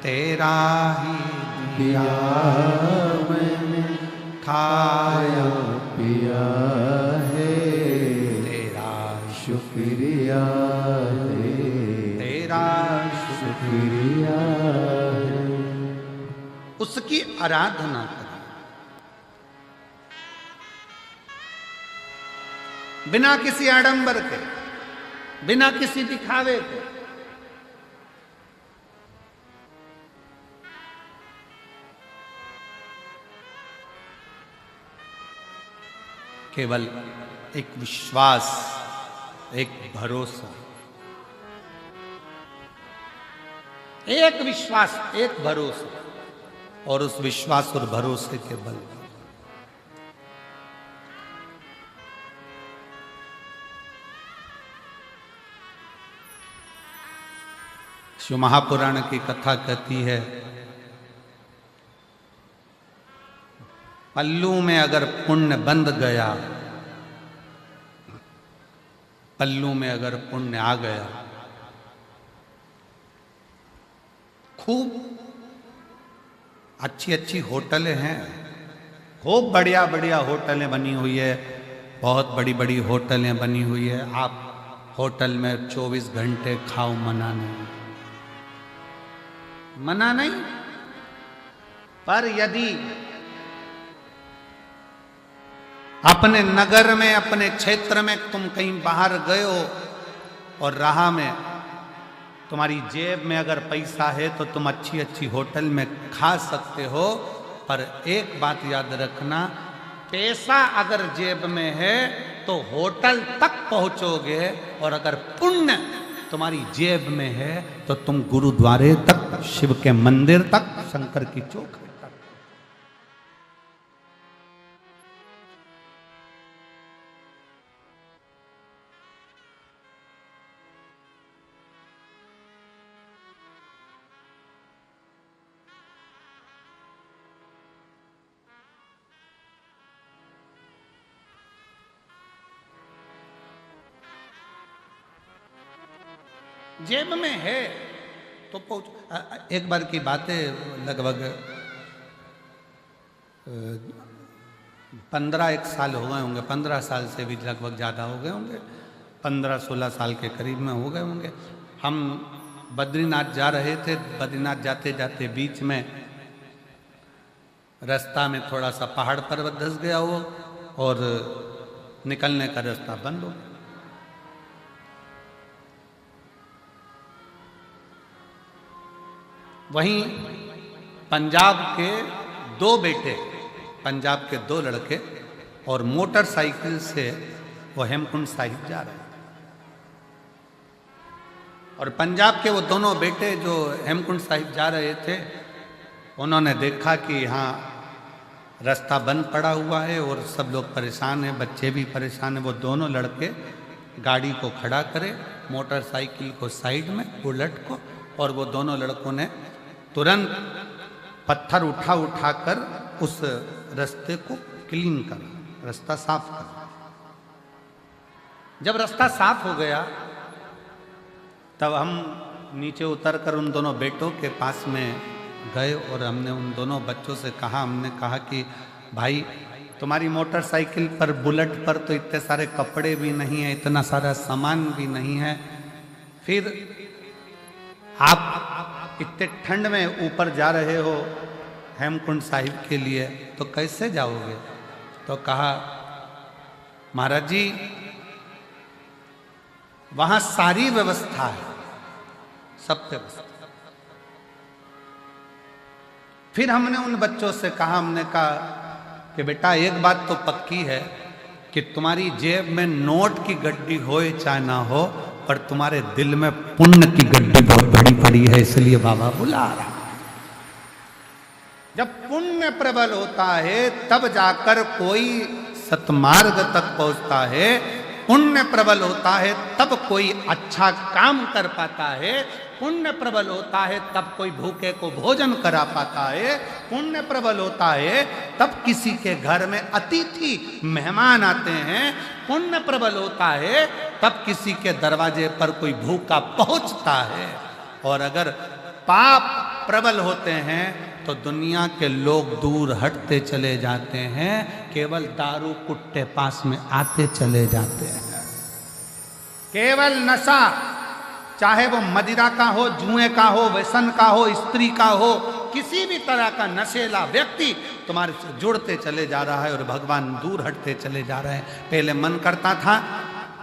तेरा ही दिया मैंने खाया पिया है, तेरा शुक्रिया है, तेरा शुक्रिया है। उसकी आराधना करें बिना किसी आडंबर के, बिना किसी दिखावे के। केवल एक विश्वास, एक भरोसा, एक विश्वास, एक भरोसा, और उस विश्वास और भरोसे के बल पर शिव महापुराण की कथा कहती है, पल्लू में अगर पुण्य बंध गया, पल्लू में अगर पुण्य आ गया, खूब अच्छी अच्छी होटलें हैं, खूब बढ़िया बढ़िया होटलें बनी हुई है, बहुत बड़ी बड़ी होटलें बनी हुई है। आप होटल में 24 घंटे खाओ, मना नहीं, मना नहीं। पर यदि अपने नगर में, अपने क्षेत्र में तुम कहीं बाहर गए हो और राह में तुम्हारी जेब में अगर पैसा है तो तुम अच्छी अच्छी होटल में खा सकते हो, पर एक बात याद रखना, पैसा अगर जेब में है तो होटल तक पहुंचोगे, और अगर पुण्य तुम्हारी जेब में है तो तुम गुरुद्वारे तक, शिव के मंदिर तक, शंकर की चौखट तक। जेब में है तो पहुंच। एक बार की बात है, लगभग 15 साल हो गए होंगे, 15 साल से भी लगभग ज़्यादा हो गए होंगे, 15-16 साल के करीब में हो गए होंगे। हम बद्रीनाथ जा रहे थे, बद्रीनाथ जाते जाते बीच में रास्ता में थोड़ा सा पहाड़ पर्वत धंस गया वो और निकलने का रास्ता बंद हो गया। वहीं पंजाब के दो बेटे, पंजाब के दो लड़के और मोटरसाइकिल से वो हेमकुंड साहिब जा रहे थे। और पंजाब के वो दोनों बेटे जो हेमकुंड साहिब जा रहे थे, उन्होंने देखा कि यहाँ रास्ता बंद पड़ा हुआ है और सब लोग परेशान हैं, बच्चे भी परेशान हैं। वो दोनों लड़के गाड़ी को खड़ा करे, मोटरसाइकिल को साइड में, बुलेट को, और वो दोनों लड़कों ने तुरंत पत्थर उठा कर उस रास्ते को क्लीन करा, रास्ता साफ करा। जब रास्ता साफ हो गया तब हम नीचे उतरकर उन दोनों बेटों के पास में गए और हमने उन दोनों बच्चों से कहा, हमने कहा कि भाई तुम्हारी मोटरसाइकिल पर, बुलेट पर तो इतने सारे कपड़े भी नहीं है, इतना सारा सामान भी नहीं है, फिर आप इतने ठंड में ऊपर जा रहे हो हेमकुंड साहिब के लिए, तो कैसे जाओगे? तो कहा महाराज जी वहां सारी व्यवस्था है, सब व्यवस्था। फिर हमने उन बच्चों से कहा, हमने कहा कि बेटा एक बात तो पक्की है कि तुम्हारी जेब में नोट की गड्डी हो चाहे ना हो, पर तुम्हारे दिल में पुण्य की गड्डी बहुत बड़ी पड़ी है, इसलिए बाबा बुला रहा। जब पुण्य प्रबल होता है तब जाकर कोई सतमार्ग तक पहुंचता है, पुण्य प्रबल होता है तब कोई अच्छा काम कर पाता है, पुण्य प्रबल होता है तब कोई भूखे को भोजन करा पाता है, पुण्य प्रबल होता है तब किसी के घर में अतिथि मेहमान आते हैं, पुण्य प्रबल होता है तब किसी के दरवाजे पर कोई भूखा पहुंचता है। और अगर पाप प्रबल होते हैं तो दुनिया के लोग दूर हटते चले जाते हैं, केवल दारू कुट्टे पास में आते चले जाते हैं। केवल नशा, चाहे वो मदिरा का हो, जुए का हो, व्यसन का हो, स्त्री का हो, किसी भी तरह का नशेला व्यक्ति तुम्हारे से जुड़ते चले जा रहा है और भगवान दूर हटते चले जा रहे हैं। पहले मन करता था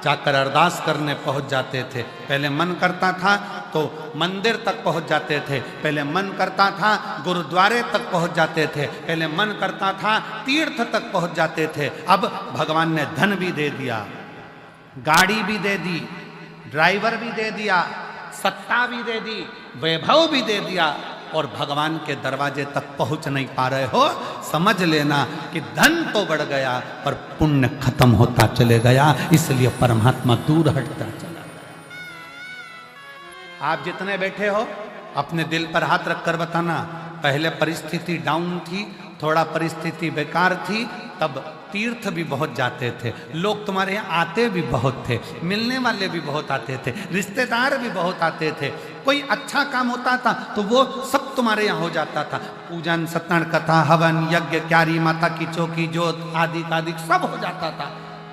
जाकर अरदास करने पहुंच जाते थे, पहले मन करता था तो मंदिर तक पहुंच जाते थे, पहले मन करता था गुरुद्वारे तक पहुंच जाते थे, पहले मन करता था तीर्थ तक पहुंच जाते थे। अब भगवान ने धन भी दे दिया, गाड़ी भी दे दी, ड्राइवर भी दे दिया, सत्ता भी दे दी, वैभव भी दे दिया, और भगवान के दरवाजे तक पहुंच नहीं पा रहे हो। समझ लेना कि धन तो बढ़ गया पर पुण्य खत्म होता चले गया, इसलिए परमात्मा दूर हटता चला गया। आप जितने बैठे हो अपने दिल पर हाथ रखकर बताना, पहले परिस्थिति डाउन थी, थोड़ा परिस्थिति बेकार थी, तब तीर्थ भी बहुत जाते थे, लोग तुम्हारे यहाँ आते भी बहुत थे, मिलने वाले भी बहुत आते थे, रिश्तेदार भी बहुत आते थे, कोई अच्छा काम होता था तो वो सब तुम्हारे यहाँ हो जाता था। पूजन, सत्यनारायण कथा, हवन, यज्ञ, क्यारी माता की चौकी, जोत आदि आदि सब हो जाता था,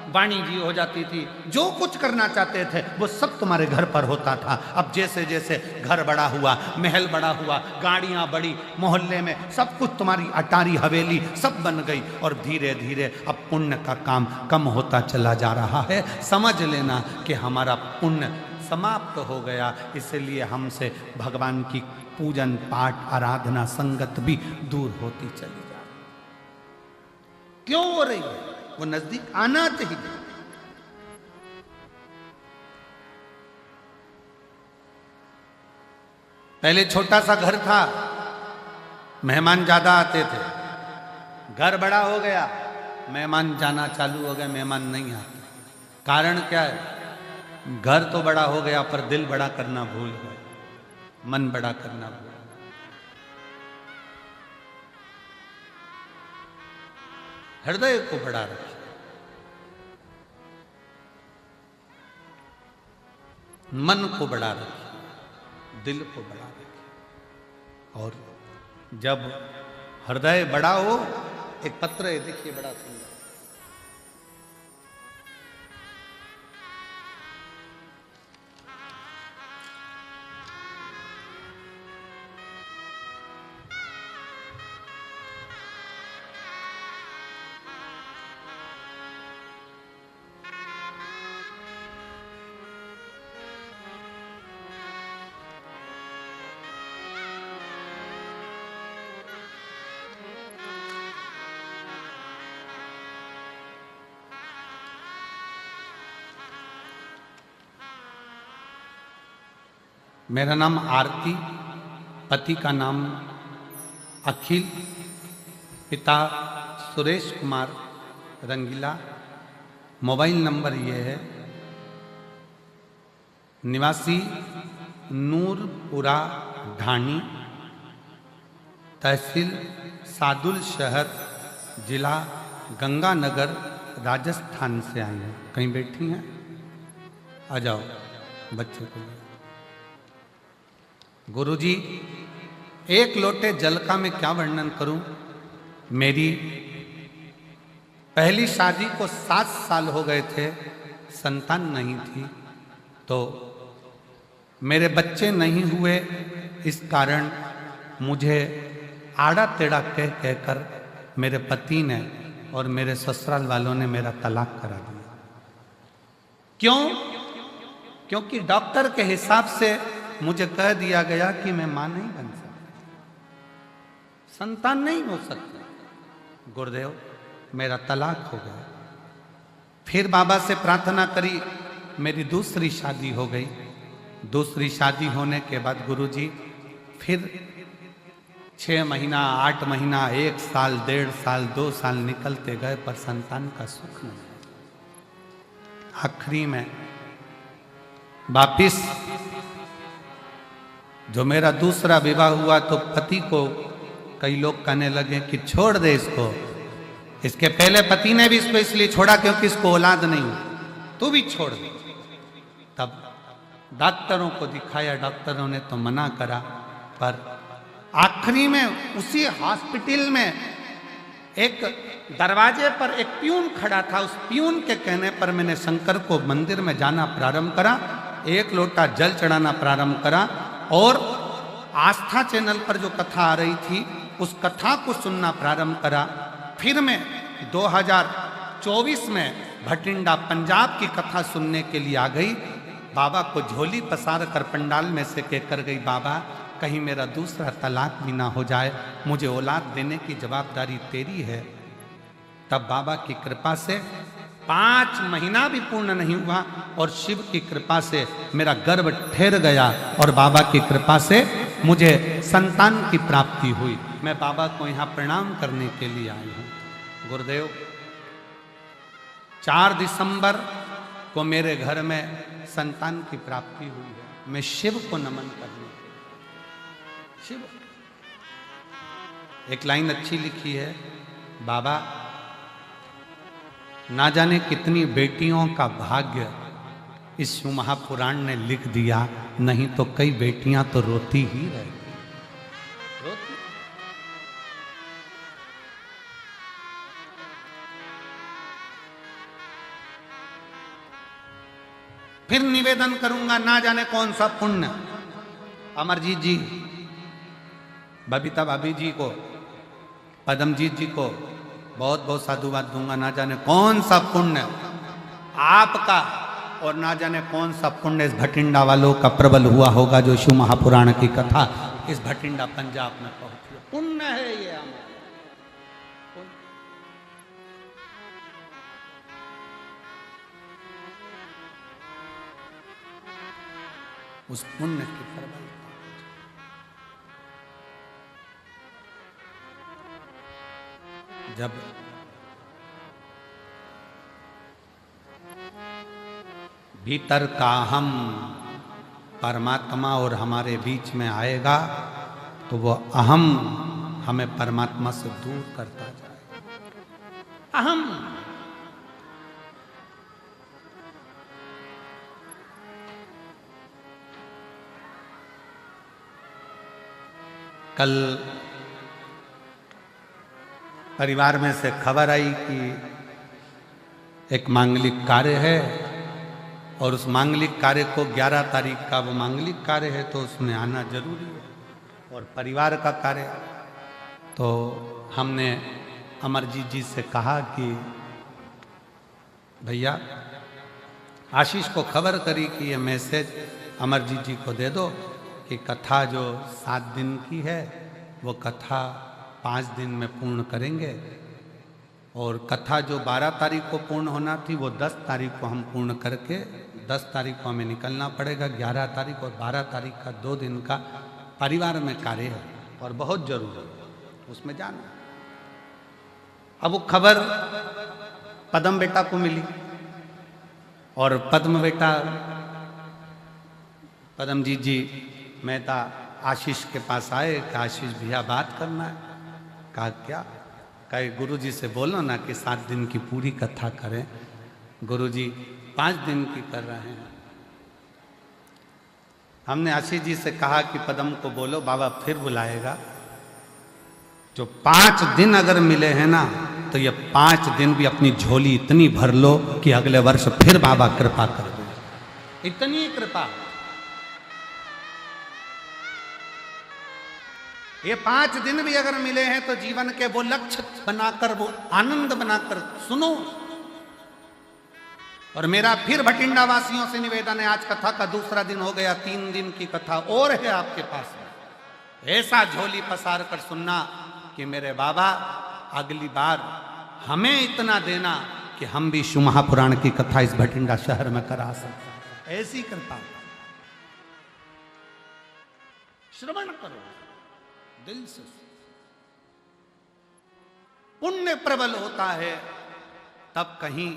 वाणी जी हो जाती थी, जो कुछ करना चाहते थे वो सब तुम्हारे घर पर होता था। अब जैसे जैसे घर बड़ा हुआ, महल बड़ा हुआ, गाड़ियां बढ़ी, मोहल्ले में सब कुछ तुम्हारी अटारी हवेली सब बन गई, और धीरे धीरे अब पुण्य का काम कम होता चला जा रहा है। समझ लेना कि हमारा पुण्य समाप्त हो गया, इसलिए हमसे भगवान की पूजन पाठ आराधना संगत भी दूर होती चली जा रही। क्यों हो रही है? वो नजदीक आना चाहिए। पहले छोटा सा घर था, मेहमान ज्यादा आते थे, घर बड़ा हो गया, मेहमान जाना चालू हो गया, मेहमान नहीं आते। कारण क्या है? घर तो बड़ा हो गया पर दिल बड़ा करना भूल गए, मन बड़ा करना भूल गए। हृदय को बड़ा रखिए, मन को बड़ा रखिए, दिल को बड़ा रखिए। और जब हृदय बड़ा हो, एक पत्र है देखिए बड़ा सुंदर, मेरा नाम आरती, पति का नाम अखिल, पिता सुरेश कुमार रंगीला। मोबाइल नंबर ये है, निवासी नूरपुरा ढाणी, तहसील सादुल शहर, जिला गंगानगर, राजस्थान से आई हैं। कहीं बैठी हैं? आ जाओ बच्चे को। गुरुजी, एक लोटे जल का मैं क्या वर्णन करूं। मेरी पहली शादी को 7 साल हो गए थे, संतान नहीं थी, तो मेरे बच्चे नहीं हुए। इस कारण मुझे आड़ा टेढ़ा कह कहकर मेरे पति ने और मेरे ससुराल वालों ने मेरा तलाक करा दिया। क्यों? क्योंकि डॉक्टर के हिसाब से मुझे कह दिया गया कि मैं मां नहीं बन सकता, संतान नहीं हो सकता। गुरुदेव, मेरा तलाक हो गया। फिर बाबा से प्रार्थना करी, मेरी दूसरी शादी हो गई। दूसरी शादी होने के बाद गुरुजी फिर 6 महीना, 8 महीना, 1 साल, 1.5 साल, 2 साल निकलते गए, पर संतान का सुख नहीं। आखिरी में वापिस जो मेरा दूसरा विवाह हुआ तो पति को कई लोग कहने लगे कि छोड़ दे इसको। इसके पहले पति ने भी इसको इसलिए छोड़ा क्योंकि इसको औलाद नहीं, तू भी छोड़ दे। तब डॉक्टरों को दिखाया, डॉक्टरों ने तो मना करा, पर आखिरी में उसी हॉस्पिटल में एक दरवाजे पर एक प्यून खड़ा था। उस प्यून के कहने पर मैंने शंकर को मंदिर में जाना प्रारंभ करा, 1 लोटा जल चढ़ाना प्रारंभ करा, और आस्था चैनल पर जो कथा आ रही थी उस कथा को सुनना प्रारंभ करा। फिर मैं 2024 में भटिंडा पंजाब की कथा सुनने के लिए आ गई। बाबा को झोली पसार कर पंडाल में से कहकर गई, बाबा कहीं मेरा दूसरा तलाक भी ना हो जाए, मुझे औलाद देने की जवाबदारी तेरी है। तब बाबा की कृपा से 5 महीना भी पूर्ण नहीं हुआ और शिव की कृपा से मेरा गर्भ ठहर गया और बाबा की कृपा से मुझे संतान की प्राप्ति हुई। मैं बाबा को यहाँ प्रणाम करने के लिए आई हूँ। गुरुदेव, 4 दिसंबर को मेरे घर में संतान की प्राप्ति हुई है। मैं शिव को नमन करने, शिव। एक लाइन अच्छी लिखी है, बाबा ना जाने कितनी बेटियों का भाग्य इस शिव महापुराण ने लिख दिया, नहीं तो कई बेटियां तो रोती ही रह गई। फिर निवेदन करूंगा, ना जाने कौन सा पुण्य अमरजीत जी, बबीता भाभी जी को, पदमजीत जी को बहुत बहुत साधुवाद दूंगा। ना जाने कौन सा पुण्य आपका और ना जाने कौन सा पुण्य इस भटिंडा वालों का प्रबल हुआ होगा जो शिव महापुराण की कथा इस भटिंडा पंजाब में पहुंची। पुण्य है ये हमारा। उस पुण्य की प्रबल जब भीतर का हम परमात्मा और हमारे बीच में आएगा तो वो अहम हमें परमात्मा से दूर करता जाएगा। अहम कल परिवार में से खबर आई कि एक मांगलिक कार्य है और उस मांगलिक कार्य को 11 तारीख का वो मांगलिक कार्य है तो उसमें आना जरूरी है और परिवार का कार्य। तो हमने अमरजीत जी से कहा कि भैया आशीष को खबर करी कि ये मैसेज अमरजीत जी को दे दो कि कथा जो 7 दिन की है वो कथा 5 दिन में पूर्ण करेंगे और कथा जो 12 तारीख को पूर्ण होना थी वो 10 तारीख को हम पूर्ण करके 10 तारीख को हमें निकलना पड़ेगा, 11 तारीख और 12 तारीख का 2 दिन का परिवार में कार्य है और बहुत जरूरी है, उसमें जाना। अब वो खबर पद्म बेटा को मिली और पद्म बेटा पद्मजीत जी मेहता आशीष के पास आए कि आशीष भैया बात करना है। कहा क्या? कहे गुरु जी से बोलो ना कि 7 दिन की पूरी कथा करें। गुरु जी 5 दिन की कर रहे हैं। हमने आशीष जी से कहा कि पद्म को बोलो, बाबा फिर बुलाएगा। जो 5 दिन अगर मिले हैं ना, तो ये 5 दिन भी अपनी झोली इतनी भर लो कि अगले वर्ष फिर बाबा कृपा कर दो। इतनी कृपा। ये 5 दिन भी अगर मिले हैं तो जीवन के वो लक्ष्य बनाकर, वो आनंद बनाकर सुनो। और मेरा फिर भटिंडा वासियों से निवेदन है, आज कथा का दूसरा दिन हो गया, 3 दिन की कथा और है आपके पास में। ऐसा झोली पसार कर सुनना कि मेरे बाबा अगली बार हमें इतना देना कि हम भी शिव महापुराण की कथा इस भटिंडा शहर में करा सकते। ऐसी कृपा। श्रवण करो दिल से। पुण्य प्रबल होता है तब कहीं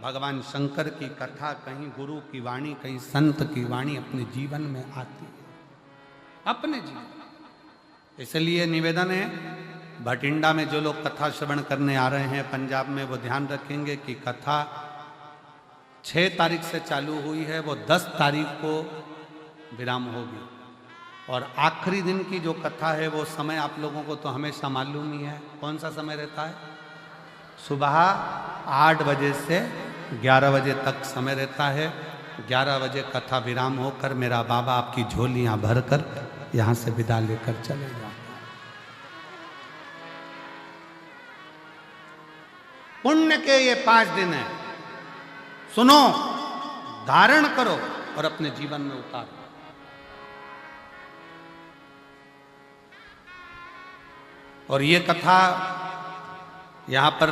भगवान शंकर की कथा, कहीं गुरु की वाणी, कहीं संत की वाणी अपने जीवन में आती है, अपने जीवन। इसलिए निवेदन है, भटिंडा में जो लोग कथा श्रवण करने आ रहे हैं पंजाब में, वो ध्यान रखेंगे कि कथा 6 तारीख से चालू हुई है, वो 10 तारीख को विराम होगी। और आखिरी दिन की जो कथा है वो समय आप लोगों को तो हमेशा मालूम ही है। कौन सा समय रहता है? सुबह 8 बजे से 11 बजे तक समय रहता है। 11 बजे कथा विराम होकर मेरा बाबा आपकी झोलियां भरकर यहाँ से विदा लेकर चले जाते। पुण्य के ये 5 दिन है, सुनो, धारण करो और अपने जीवन में उतारो। और ये कथा यहाँ पर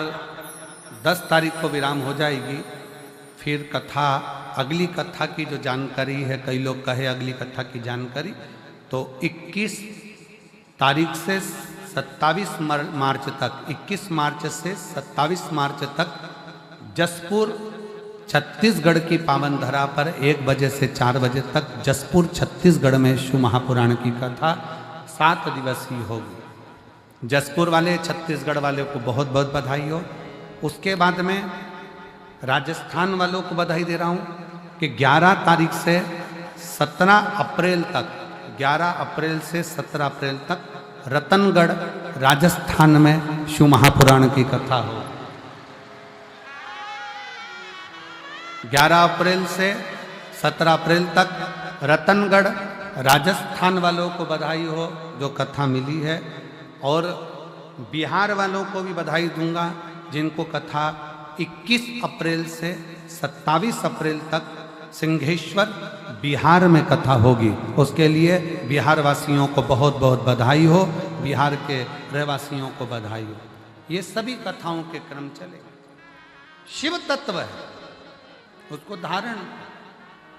10 तारीख को विराम हो जाएगी। फिर कथा, अगली कथा की जो जानकारी है, कई लोग कहे अगली कथा की जानकारी, तो 21 तारीख से 27 मार्च तक, 21 मार्च से 27 मार्च तक जसपुर छत्तीसगढ़ की पावन धरा पर 1 बजे से 4 बजे तक जसपुर छत्तीसगढ़ में शिव महापुराण की कथा 7 दिवसीय होगी। जसपुर वाले, छत्तीसगढ़ वाले को बहुत बहुत बधाई हो। उसके बाद में राजस्थान वालों को बधाई दे रहा हूँ कि 11 तारीख से 17 अप्रैल तक, 11 अप्रैल से 17 अप्रैल तक रतनगढ़ राजस्थान में शिव महापुराण की कथा हो। 11 अप्रैल से 17 अप्रैल तक रतनगढ़ राजस्थान वालों को बधाई हो जो कथा मिली है। और बिहार वालों को भी बधाई दूंगा जिनको कथा 21 अप्रैल से 27 अप्रैल तक सिंहेश्वर बिहार में कथा होगी। उसके लिए बिहार वासियों को बहुत बहुत बधाई हो, बिहार के रहवासियों को बधाई हो। ये सभी कथाओं के क्रम चलेगा। शिव तत्व है, उसको धारण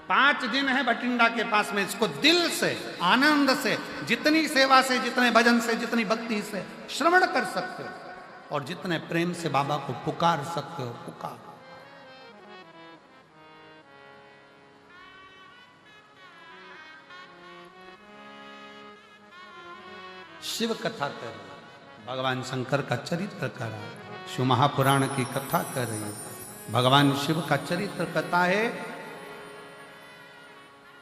5 दिन है भटिंडा के पास में। इसको दिल से, आनंद से, जितनी सेवा से, जितने भजन से, जितनी भक्ति से श्रवण कर सकते हो और जितने प्रेम से बाबा को पुकार सकते हो, पुकार। शिव कथा कर रही है, भगवान शंकर का चरित्र कर रहा है, शिव महापुराण की कथा कर रही है। भगवान शिव का चरित्र कथा है।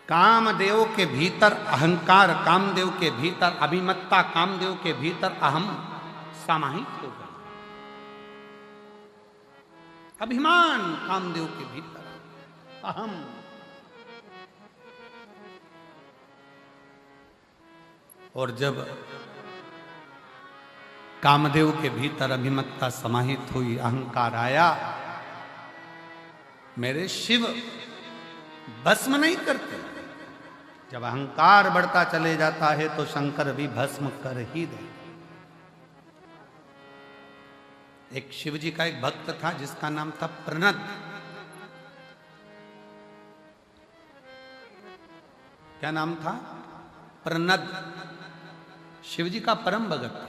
कामदेव के भीतर अहंकार, कामदेव के भीतर अभिमत्ता, कामदेव के भीतर अहम समाहित हो गया। अभिमान कामदेव के भीतर, अहम। और जब कामदेव के भीतर अभिमत्ता समाहित हुई, अहंकार आया, मेरे शिव भस्म नहीं करते। जब अहंकार बढ़ता चले जाता है तो शंकर भी भस्म कर ही दे। एक शिव जी का एक भक्त था जिसका नाम था प्रनद। क्या नाम था? प्रनद। शिवजी का परम भगत था।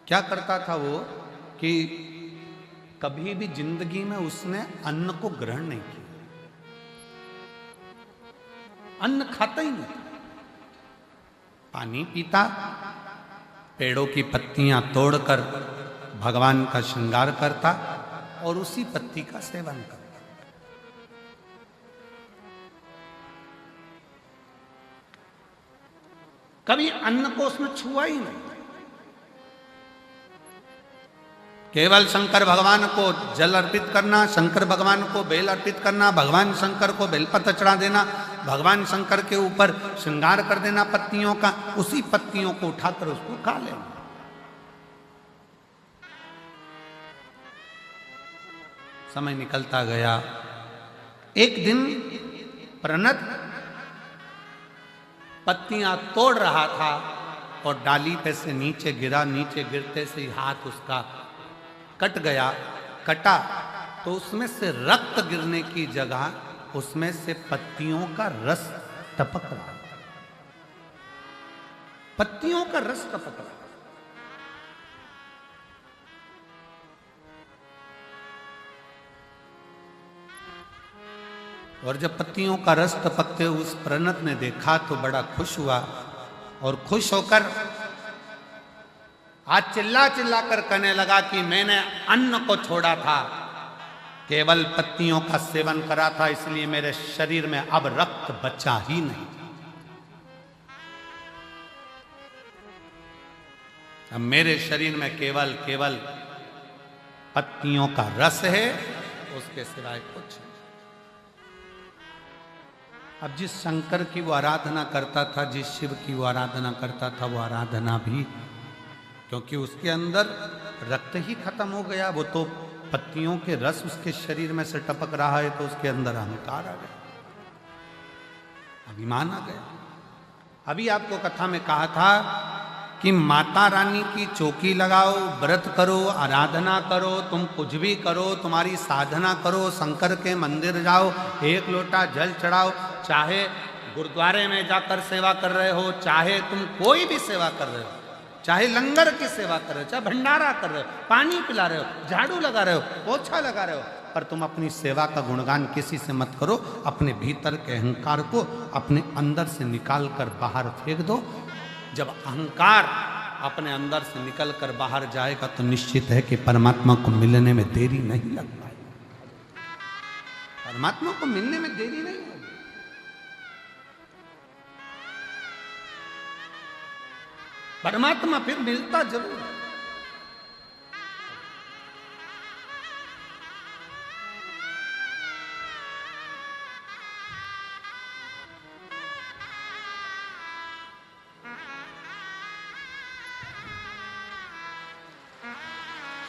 क्या करता था वो कि कभी भी जिंदगी में उसने अन्न को ग्रहण नहीं किया, अन्न खाता ही नहीं था। पानी पीता, पेड़ों की पत्तियां तोड़कर भगवान का श्रृंगार करता और उसी पत्ती का सेवन करता। कभी अन्न को उसने छुआ ही नहीं। केवल शंकर भगवान को जल अर्पित करना, शंकर भगवान को बेल अर्पित करना, भगवान शंकर को बेलपत्र चढ़ा देना, भगवान शंकर के ऊपर श्रृंगार कर देना पत्तियों का, उसी पत्तियों को उठाकर उसको खा लेना। समय निकलता गया। एक दिन प्रनद पत्तियां तोड़ रहा था और डाली पे से नीचे गिरा। नीचे गिरते से ही हाथ उसका कट गया। कटा तो उसमें से रक्त गिरने की जगह उसमें से पत्तियों का रस टपक रहा। पत्तियों का रस टपक रहा। और जब पत्तियों का रस टपकते उस प्रनद ने देखा तो बड़ा खुश हुआ और खुश होकर आज चिल्ला चिल्ला कर कहने लगा कि मैंने अन्न को छोड़ा था, केवल पत्तियों का सेवन करा था, इसलिए मेरे शरीर में अब रक्त बचा ही नहीं। अब मेरे शरीर में केवल केवल पत्तियों का रस है, उसके सिवाय कुछ नहीं। अब जिस शंकर की वो आराधना करता था, जिस शिव की वो आराधना करता था, वो आराधना भी, क्योंकि उसके अंदर रक्त ही खत्म हो गया, वो तो पत्तियों के रस उसके शरीर में से टपक रहा है, तो उसके अंदर अहंकार आ गया, अभिमान आ गया। अभी आपको कथा में कहा था कि माता रानी की चौकी लगाओ, व्रत करो, आराधना करो, तुम कुछ भी करो, तुम्हारी साधना करो, शंकर के मंदिर जाओ, एक लोटा जल चढ़ाओ, चाहे गुरुद्वारे में जाकर सेवा कर रहे हो, चाहे तुम कोई भी सेवा कर रहे हो, चाहे लंगर की सेवा कर रहे हो, चाहे भंडारा कर रहे हो, पानी पिला रहे हो, झाड़ू लगा रहे हो, पोछा लगा रहे हो, पर तुम अपनी सेवा का गुणगान किसी से मत करो। अपने भीतर के अहंकार को अपने अंदर से निकाल कर बाहर फेंक दो। जब अहंकार अपने अंदर से निकल कर बाहर जाएगा तो निश्चित है कि परमात्मा को मिलने में देरी नहीं लग पाएगी। परमात्मा को मिलने में देरी नहीं होगी। परमात्मा फिर मिलता जरूर है।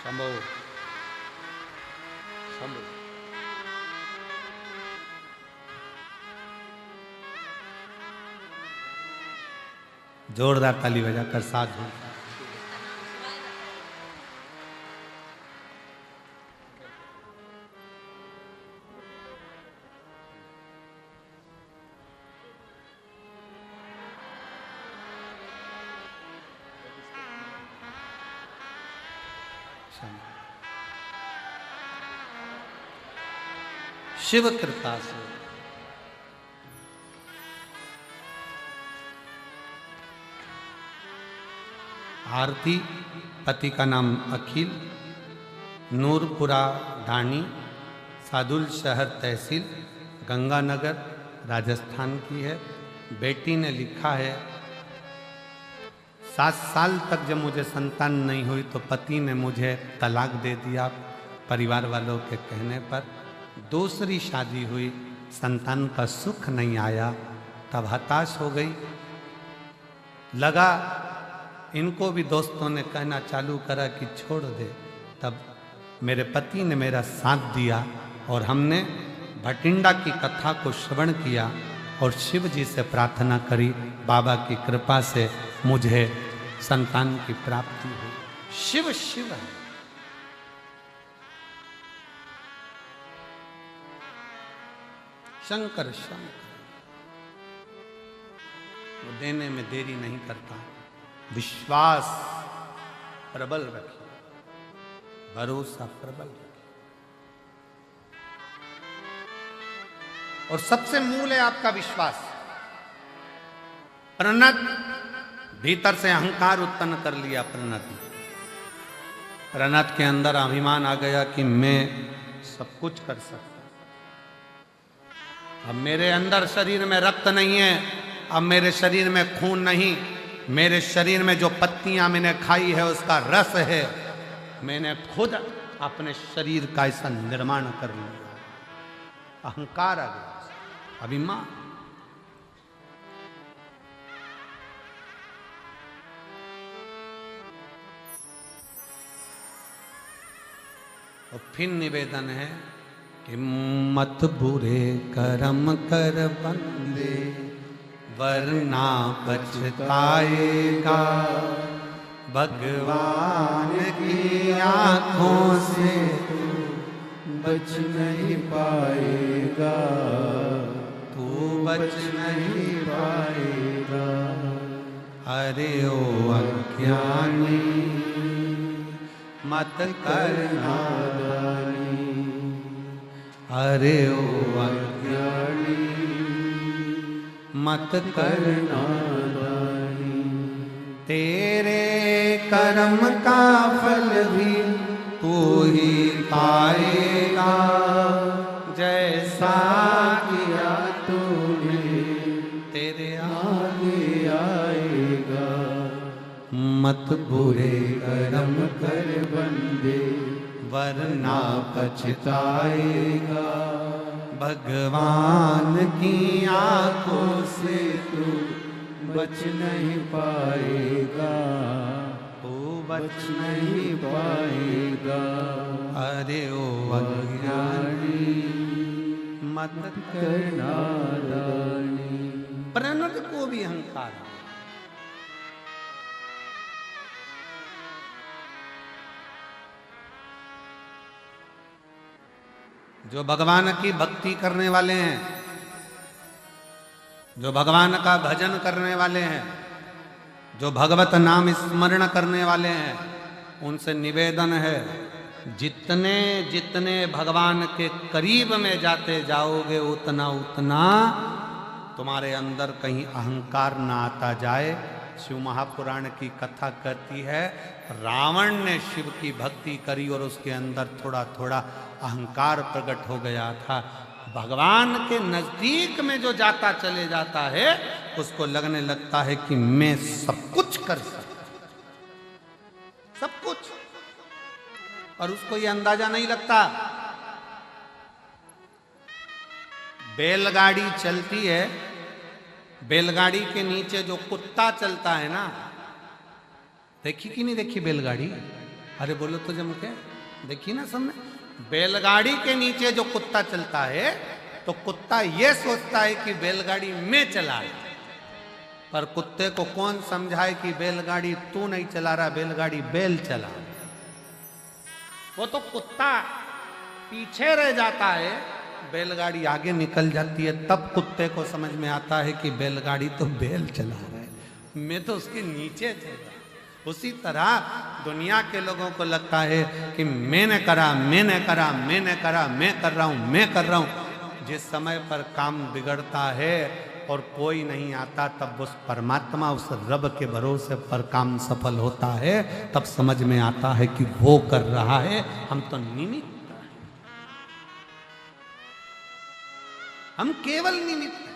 शंभो शंभो। जोरदार ताली बजाकर साधु। शिव कृपा से आरती, पति का नाम अखिल, नूरपुरा ढाणी, सादुल शहर तहसील, गंगानगर, राजस्थान की है। बेटी ने लिखा है 7 साल तक जब मुझे संतान नहीं हुई तो पति ने मुझे तलाक दे दिया परिवार वालों के कहने पर। दूसरी शादी हुई, संतान का सुख नहीं आया, तब हताश हो गई। लगा इनको भी दोस्तों ने कहना चालू करा कि छोड़ दे, तब मेरे पति ने मेरा साथ दिया और हमने भटिंडा की कथा को श्रवण किया और शिव जी से प्रार्थना करी। बाबा की कृपा से मुझे संतान की प्राप्ति हुई। शिव शिव है। शंकर शंकर। वो देने में देरी नहीं करता। विश्वास प्रबल रखिए, भरोसा प्रबल रखिए। और सबसे मूल है आपका विश्वास। प्रणत भीतर से अहंकार उत्पन्न कर लिया। प्रणत के अंदर अभिमान आ गया कि मैं सब कुछ कर सकता। अब मेरे अंदर शरीर में रक्त नहीं है, अब मेरे शरीर में खून नहीं, मेरे शरीर में जो पत्तियां मैंने खाई है उसका रस है। मैंने खुद अपने शरीर का ऐसा निर्माण कर लिया। अहंकार आ गया, अभिमान। और फिर निवेदन है कि मत बुरे कर्म कर बंदे, वरना पछताएगा। भगवान की आंखों से बच नहीं पाएगा, तू बच नहीं पाएगा। अरे ओ अज्ञानी मत कर नादानी, अरे ओ अज्ञानी मत कर नादानी। तेरे कर्म का फल भी तू ही पाएगा। जैसा किया तूने तेरे आगे आएगा। मत बुरे कर्म कर बंदे, वरना पछताएगा। भगवान की आंखों से तू बच नहीं पाएगा, तू बच नहीं पाएगा। अरे ओ अज्ञानी मत कर नादानी। प्रणत को भी अहंकार है। जो भगवान की भक्ति करने वाले हैं, जो भगवान का भजन करने वाले हैं, जो भगवत नाम स्मरण करने वाले हैं, उनसे निवेदन है, जितने जितने भगवान के करीब में जाते जाओगे उतना उतना तुम्हारे अंदर कहीं अहंकार ना आता जाए। शिव महापुराण की कथा कहती है, रावण ने शिव की भक्ति करी और उसके अंदर थोड़ा थोड़ा अहंकार प्रकट हो गया था। भगवान के नजदीक में जो जाता चले जाता है उसको लगने लगता है कि मैं सब कुछ कर सकता, सब कुछ, और उसको ये अंदाजा नहीं लगता। बैलगाड़ी चलती है, बैलगाड़ी के नीचे जो कुत्ता चलता है ना, देखी कि नहीं देखी बैलगाड़ी? अरे बोलो तो जम के, देखी ना सबने? बैलगाड़ी के नीचे जो कुत्ता चलता है तो कुत्ता ये सोचता है कि बैलगाड़ी में चला है, पर कुत्ते को कौन समझाए कि बैलगाड़ी तू नहीं चला रहा, बैलगाड़ी बैल चला। वो तो कुत्ता पीछे रह जाता है, बैलगाड़ी आगे निकल जाती है, तब कुत्ते को समझ में आता है कि बैलगाड़ी तो बैल चला रहा है, मैं तो उसके नीचे चल रहा। उसी तरह दुनिया के लोगों को लगता है कि मैंने करा, मैंने करा, मैंने करा, मैं कर रहा हूं, मैं कर रहा हूं। जिस समय पर काम बिगड़ता है और कोई नहीं आता, तब उस परमात्मा, उस रब के भरोसे पर काम सफल होता है, तब समझ में आता है कि वो कर रहा है, हम तो निमित्त, हम केवल निमित्त हैं।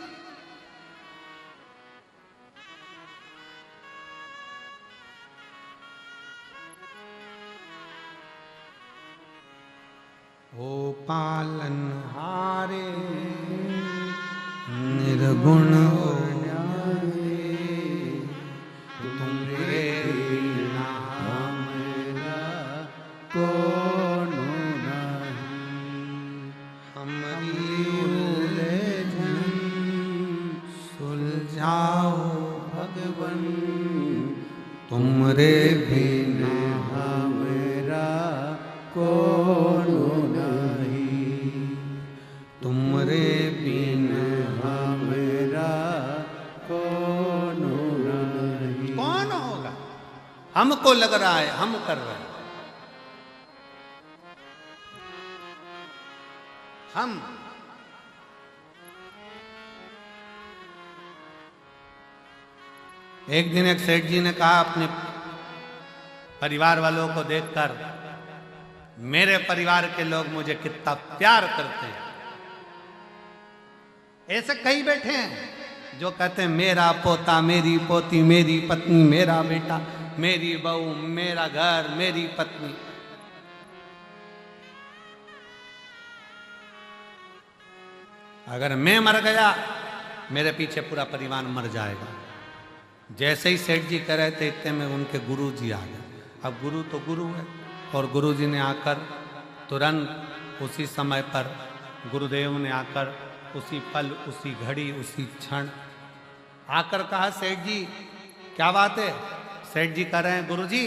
ओ पालनहारे निर्गुण हो तुमरे बिना हमरा कौन नहीं। हमारी उलझन सुलझाओ भगवन तुमरे बिना हमरा कौन नहीं। तुमरे बिना हमरा कौन हमको लग रहा है हम कर रहे हैं। हम एक दिन एक सेठ जी ने कहा अपने परिवार वालों को देखकर, मेरे परिवार के लोग मुझे कितना प्यार करते हैं। ऐसे कई बैठे हैं जो कहते हैं मेरा पोता, मेरी पोती, मेरी पत्नी, मेरा बेटा, मेरी बहू, मेरा घर, मेरी पत्नी। अगर मैं मर गया मेरे पीछे पूरा परिवार मर जाएगा। जैसे ही सेठ जी कह रहे थे इतने में उनके गुरु जी आ गए। अब गुरु तो गुरु है, और गुरु जी ने आकर तुरंत उसी समय पर, गुरुदेव ने आकर उसी पल, उसी घड़ी, उसी क्षण आकर कहा, सेठ जी क्या बात है? सेठ जी कह रहे हैं, गुरु जी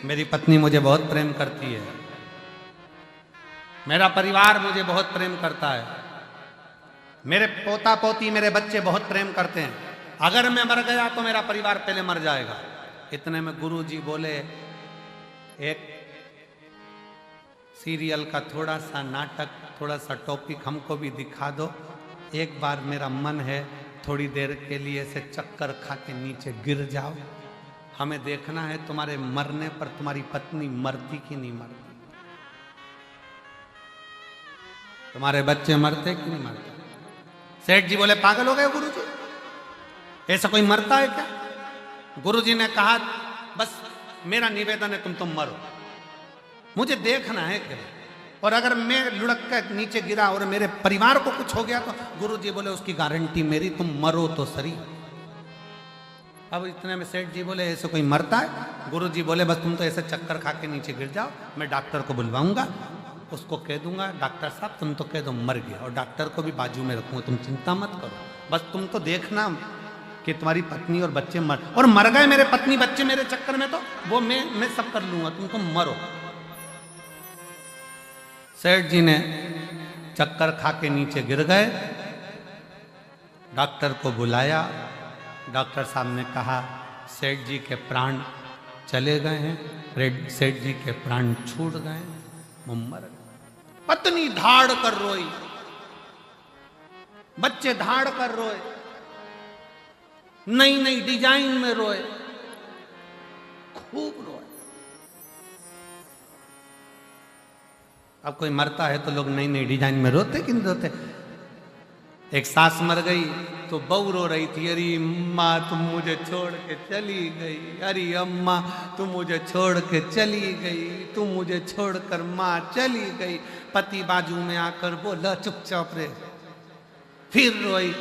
मेरी पत्नी मुझे बहुत प्रेम करती है, मेरा परिवार मुझे बहुत प्रेम करता है, मेरे पोता पोती, मेरे बच्चे बहुत प्रेम करते हैं। अगर मैं मर गया तो मेरा परिवार पहले मर जाएगा। इतने में गुरु जी बोले, एक सीरियल का थोड़ा सा नाटक, थोड़ा सा टॉपिक हमको भी दिखा दो। एक बार मेरा मन है थोड़ी देर के लिए से चक्कर खा के नीचे गिर जाओ। हमें देखना है तुम्हारे मरने पर तुम्हारी पत्नी मरती कि नहीं मरती, तुम्हारे बच्चे मरते कि नहीं मरते। सेठ जी बोले, पागल हो गए गुरु जी, ऐसा कोई मरता है क्या? गुरु जी ने कहा, बस मेरा निवेदन है तुम मरो, मुझे देखना है क्या। और अगर मैं लुढ़क कर नीचे गिरा और मेरे परिवार को कुछ हो गया तो गुरु जी बोले उसकी गारंटी मेरी, तुम मरो तो सही। अब इतने में सेठ जी बोले, ऐसे कोई मरता है? गुरु जी बोले, बस तुम तो ऐसे चक्कर खा के नीचे गिर जाओ, मैं डॉक्टर को बुलवाऊंगा, उसको कह दूंगा, डॉक्टर साहब तुम तो कह दो मर गया, और डॉक्टर को भी बाजू में रखूंगा, तुम चिंता मत करो, बस तुम तो देखना कि तुम्हारी पत्नी और बच्चे मर गए मेरे पत्नी बच्चे मेरे चक्कर में, तो वो मैं सब कर लूंगा, तुम तो मरो। सेठ जी ने चक्कर खा के नीचे गिर गए, डॉक्टर को बुलाया, डॉक्टर साहब ने कहा सेठ जी के प्राण चले गए हैं, सेठ जी के प्राण छूट गए, वो मर गए। पत्नी धाड़ कर रोई, बच्चे धाड़ कर रोए, नई नई डिजाइन में रोए, खूब रोए। अब कोई मरता है तो लोग नई नई डिजाइन में रोते कि नहीं रोते? एक सास मर गई तो बहू रो रही थी, अरे अम्मा तुम मुझे छोड़ के चली गई, अरे अम्मा तुम मुझे छोड़ के चली गई, तुम मुझे छोड़कर माँ चली गई। पति बाजू में आकर बोला, चुपचाप रे। फिर रोई,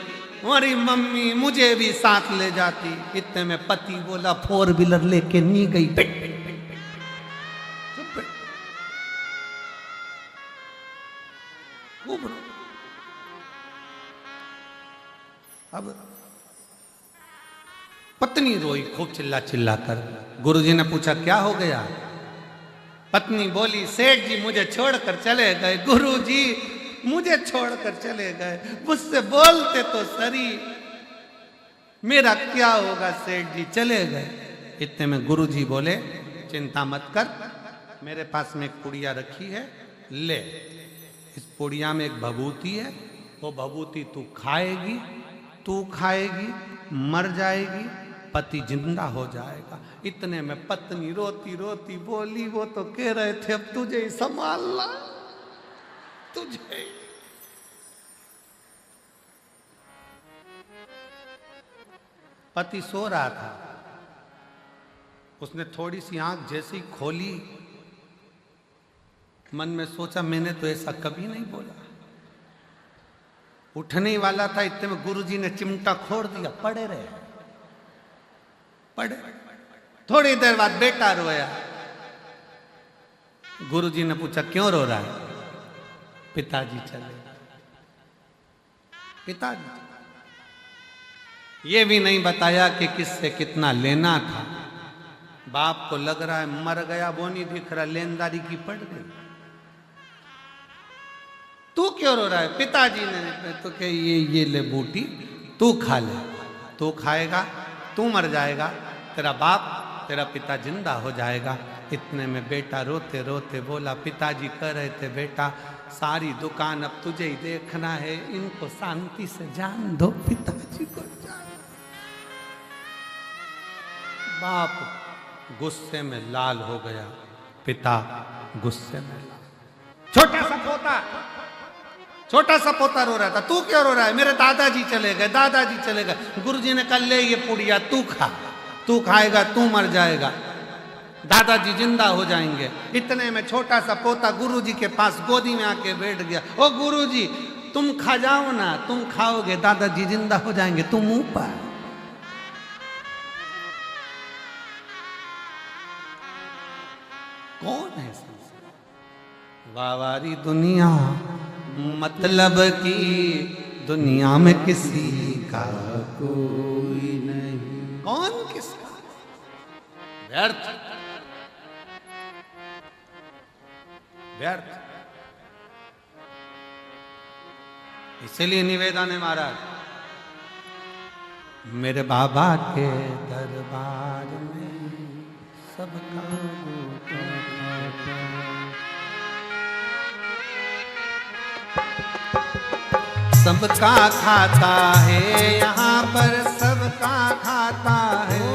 अरे मम्मी मुझे भी साथ ले जाती। इतने में पति बोला, 4 व्हीलर लेके नहीं गई, बैठ बैठ चुप बैठ। खूब रो। अब पत्नी रोई खूब चिल्ला चिल्ला कर। गुरुजी ने पूछा क्या हो गया? पत्नी बोली, सेठ जी मुझे छोड़कर चले गए, गुरुजी मुझे छोड़कर चले गए, मुझसे बोलते तो सरी, मेरा क्या होगा, सेठ जी चले गए। इतने में गुरुजी बोले, चिंता मत कर, मेरे पास में एक पुड़िया रखी है, ले, इस पुड़िया में एक भभूति है, वो भभूति तू खाएगी, तू खाएगी, मर जाएगी, पति जिंदा हो जाएगा। इतने में पत्नी रोती रोती बोली, वो तो कह रहे थे अब तुझे ही संभालना, तुझे। पति सो रहा था, उसने थोड़ी सी आंख जैसी ही खोली, मन में सोचा मैंने तो ऐसा कभी नहीं बोला। उठने वाला था, इतने में गुरुजी ने चिमटा खोल दिया, पड़े रहे, पड़े। थोड़ी देर बाद बेटा रोया। गुरुजी ने पूछा क्यों रो रहा है? पिताजी चले। पिताजी ये भी नहीं बताया कि किससे कितना लेना था। बाप को लग रहा है मर गया, वो नहीं दिख रहा, लेनदारी की पड़ गई। तू क्यों रो रहा है? पिताजी ने तो कहे ये ले बूटी, तू खा ले, तू खाएगा तू मर जाएगा, तेरा बाप तेरा पिता जिंदा हो जाएगा। इतने में बेटा रोते रोते बोला, पिताजी कह रहे थे बेटा सारी दुकान अब तुझे ही देखना है, इनको शांति से जान दो, पिताजी को जान। बाप गुस्से में लाल हो गया, पिता गुस्से में लाल। छोटा सा पोता रो रहा था, तू क्यों रो रहा है? मेरे दादाजी चले गए, दादाजी चले गए। गुरुजी ने कहा ले ये पुड़िया तू खा, तू खाएगा तू मर जाएगा, दादाजी जिंदा हो जाएंगे। इतने में छोटा सा पोता गुरुजी के पास गोदी में आके बैठ गया। ओ गुरुजी तुम खा जाओ ना, तुम खाओगे दादाजी जिंदा हो जाएंगे, तुम मुंह पर। कौन है वावारी दुनिया, मतलब की दुनिया में किसी का कोई नहीं। कौन किसका? व्यर्थ व्यर्थ। इसीलिए निवेदन है महाराज, मेरे बाबा के दरबार में सबका सबका खाता है, यहाँ पर सबका खाता है,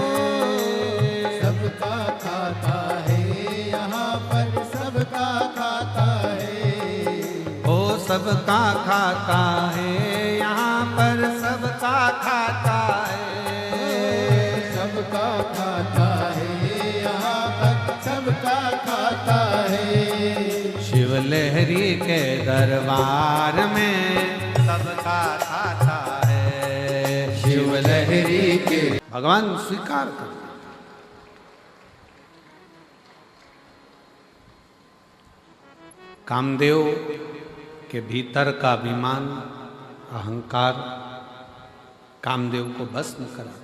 सबका खाता है, यहाँ पर सबका खाता है। ओ सबका खाता है, यहाँ पर सबका खाता है, सबका खाता है, यहाँ पर सबका खाता है। शिव लहरी के दरबार में सबका खाता है, शिव लहरी के। भगवान स्वीकार कर। कामदेव के भीतर का अभिमान अहंकार कामदेव को भस्म करा।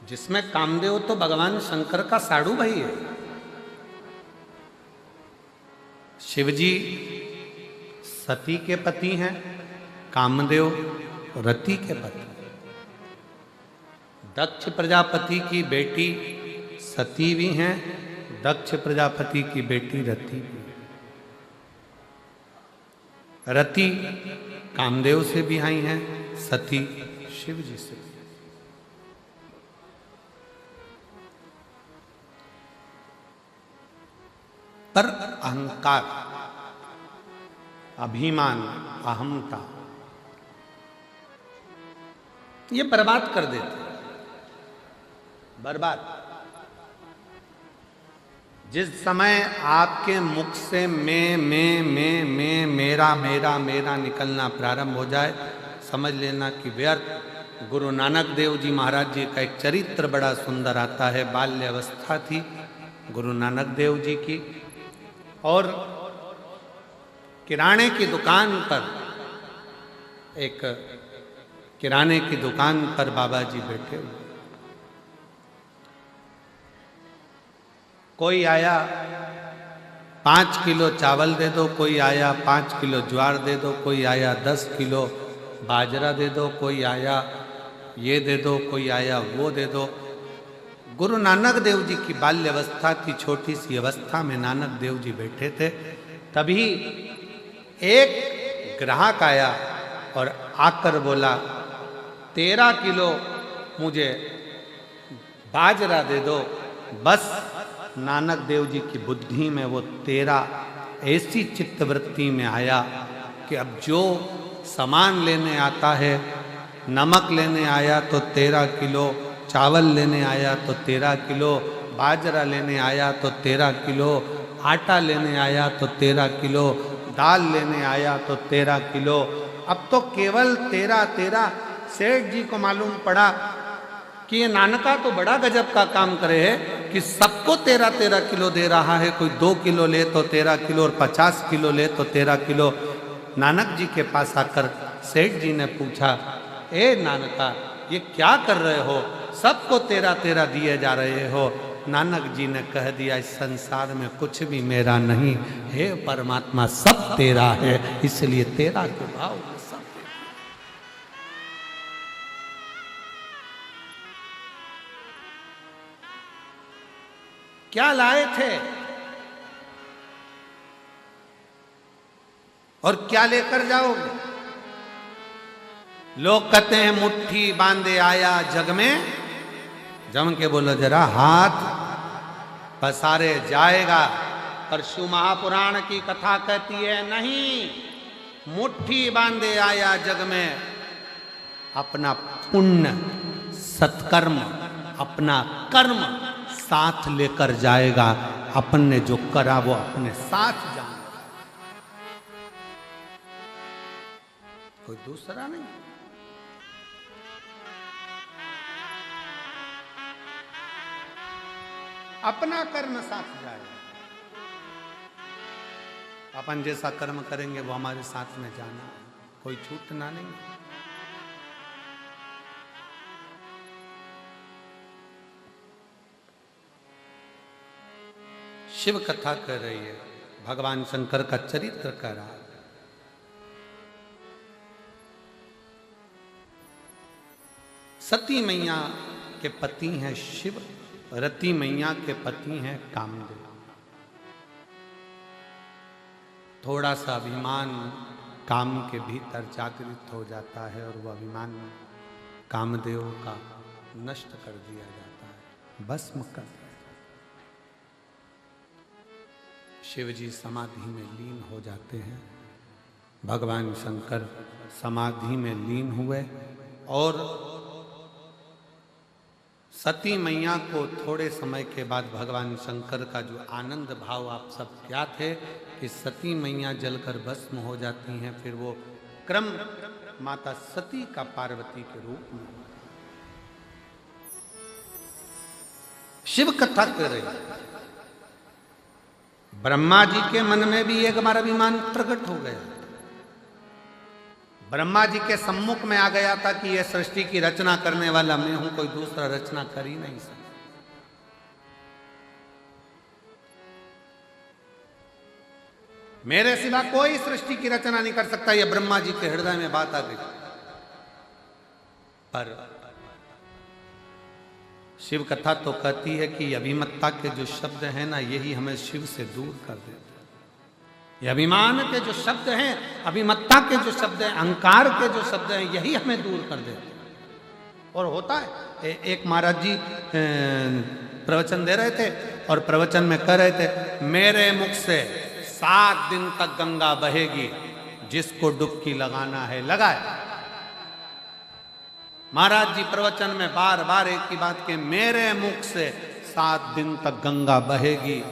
जिसमें कामदेव तो भगवान शंकर का साड़ू भाई है। शिवजी सती के पति हैं, कामदेव रति के पति। दक्ष प्रजापति की बेटी सती भी हैं, दक्ष प्रजापति की बेटी रति भी। रति कामदेव से भी आई हैं, सती शिवजी से। पर अहंकार, अभिमान, अहमता ये बर्बाद कर देते, बर्बाद। जिस समय आपके मुख से मैं मेरा मेरा मेरा निकलना प्रारंभ हो जाए, समझ लेना कि व्यर्थ। गुरु नानक देव जी महाराज जी का एक चरित्र बड़ा सुंदर आता है। बाल्य अवस्था थी गुरु नानक देव जी की, और किराने की दुकान पर, एक किराने की दुकान पर बाबा जी बैठे हुए। कोई आया 5 किलो चावल दे दो, कोई आया 5 किलो ज्वार दे दो, कोई आया 10 किलो बाजरा दे दो, कोई आया ये दे दो, कोई आया वो दे दो। गुरु नानक देव जी की बाल्य अवस्था थी, छोटी सी अवस्था में नानक देव जी बैठे थे। तभी एक ग्राहक आया और आकर बोला 13 किलो मुझे बाजरा दे दो। बस नानक देव जी की बुद्धि में वो 13 ऐसी चित्तवृत्ति में आया कि अब जो सामान लेने आता है, नमक लेने आया तो 13 किलो, चावल लेने आया तो 13 किलो, बाजरा लेने आया तो 13 किलो, आटा लेने आया तो 13 किलो, दाल लेने आया तो 13 किलो। अब तो केवल 13 सेठ जी को मालूम पड़ा कि ये नानका तो बड़ा गजब का काम करे है कि सबको 13 किलो दे रहा है। कोई 2 किलो ले तो 13 किलो और 50 किलो ले तो 13 किलो। नानक जी के पास आकर सेठ जी ने पूछा, ए नानका ये क्या कर रहे हो, सबको 13 दिए जा रहे हो। नानक जी ने कह दिया इस संसार में कुछ भी मेरा नहीं, हे परमात्मा सब तेरा है, इसलिए तेरा के भाव में सब तेरा। क्या लाए थे और क्या लेकर जाओगे? लोग कहते हैं मुट्ठी बांधे आया जग में, जम के बोलो जरा हाथ पसारे जाएगा। पर शिव महापुराण की कथा कहती है नहीं, मुट्ठी बांधे आया जग में, अपना पुण्य सत्कर्म अपना कर्म साथ लेकर जाएगा। अपन ने जो करा वो अपने साथ जाएगा, कोई दूसरा नहीं। अपना कर्म साथ जाएगा। अपन जैसा कर्म करेंगे वो हमारे साथ में जाना, कोई छूटना नहीं। शिव कथा कर रही है, भगवान शंकर का चरित्र कर रहा है। सती मैया के पति हैं शिव, रति मैया के पति हैं कामदेव। थोड़ा सा अभिमान काम के भीतर जागृत हो जाता है और वह अभिमान कामदेव का नष्ट कर दिया जाता है, भस्म कर दिया। शिव जी समाधि में लीन हो जाते हैं। भगवान शंकर समाधि में लीन हुए और सती मैया को थोड़े समय के बाद भगवान शंकर का जो आनंद भाव आप सब क्या थे कि सती मैया जलकर भस्म हो जाती हैं, फिर वो क्रम माता सती का पार्वती के रूप में। शिव कथा कर रही है। ब्रह्मा जी के मन में भी एक बार अभिमान प्रकट हो गया। ब्रह्मा जी के सम्मुख में आ गया था कि यह सृष्टि की रचना करने वाला मैं हूं, कोई दूसरा रचना कर ही नहीं सकता। मेरे सिवा कोई सृष्टि की रचना नहीं कर सकता, यह ब्रह्मा जी के हृदय में बात आ गई। पर शिव कथा तो कहती है कि अभिमत्ता के जो शब्द हैं ना, यही हमें शिव से दूर कर देते हैं। ये अभिमान के जो शब्द हैं, अभिमत्ता के जो शब्द हैं, अहंकार के जो शब्द हैं, यही हमें दूर कर देते हैं। और होता है, एक महाराज जी प्रवचन दे रहे थे और प्रवचन में कह रहे थे, मेरे मुख से 7 दिन तक गंगा बहेगी, जिसको डुबकी लगाना है लगाए। महाराज जी प्रवचन में बार बार एक ही बात के, मेरे मुख से 7 दिन तक गंगा बहेगी,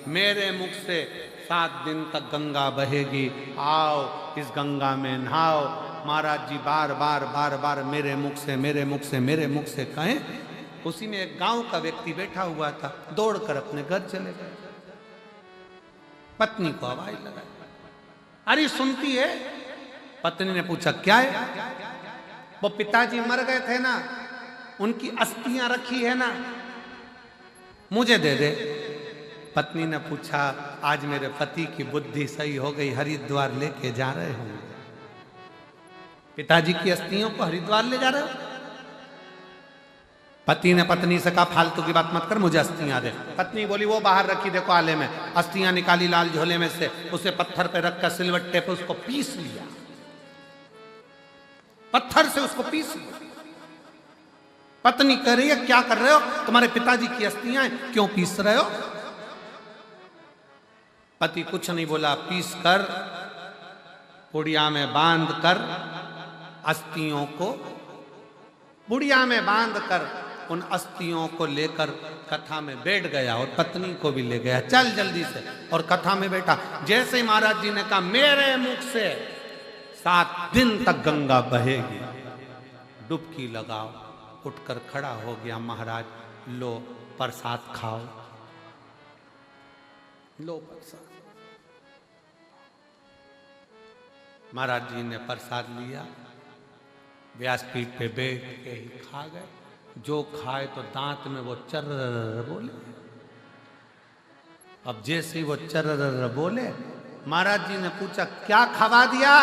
मेरे मुख से 7 दिन तक गंगा बहेगी, आओ इस गंगा में नहाओ। महाराज जी बार बार बार बार मेरे मुख से मेरे मुख से मेरे मुख से कहें। उसी में एक गांव का व्यक्ति बैठा हुआ था, दौड़कर अपने घर चले गए। पत्नी को आवाज लगाई, अरे सुनती है? पत्नी ने पूछा क्या है? वो पिताजी मर गए थे ना, उनकी अस्थियां रखी है ना, मुझे दे दे। पत्नी ने पूछा, आज मेरे पति की बुद्धि सही हो गई, हरिद्वार लेके जा रहे होंगे। पिताजी की अस्थियों को हरिद्वार ले जा रहे हो? पति ने पत्नी से कहा, फालतू की बात मत कर, मुझे अस्थियां दे। पत्नी बोली, वो बाहर रखी देखो आले में। अस्थियां निकाली लाल झोले में से, उसे पत्थर पे रखकर सिलवट्टे पे उसको पीस लिया, पत्थर से उसको पीस लिया। पत्नी कह रही है, क्या कर रहे हो? तुम्हारे पिताजी की अस्थियां हैं, क्यों पीस रहे हो? पति कुछ नहीं बोला, पीस कर पुड़िया में बांध कर अस्थियों को, पुड़िया में बांध कर उन अस्थियों को लेकर कथा में बैठ गया और पत्नी को भी ले गया, चल जल्दी से। और कथा में बैठा। जैसे ही महाराज जी ने कहा, मेरे मुख से 7 दिन तक गंगा बहेगी, डुबकी लगाओ। उठकर खड़ा हो गया महाराज, लो प्रसाद खाओ, लो प्रसाद। महाराज जी ने प्रसाद लिया, व्यासपीठ पे बैठ के ही खा गए। जो खाए तो दांत में वो चर्र बोले। अब जैसे ही वो चर बोले, महाराज जी ने पूछा क्या खवा दिया?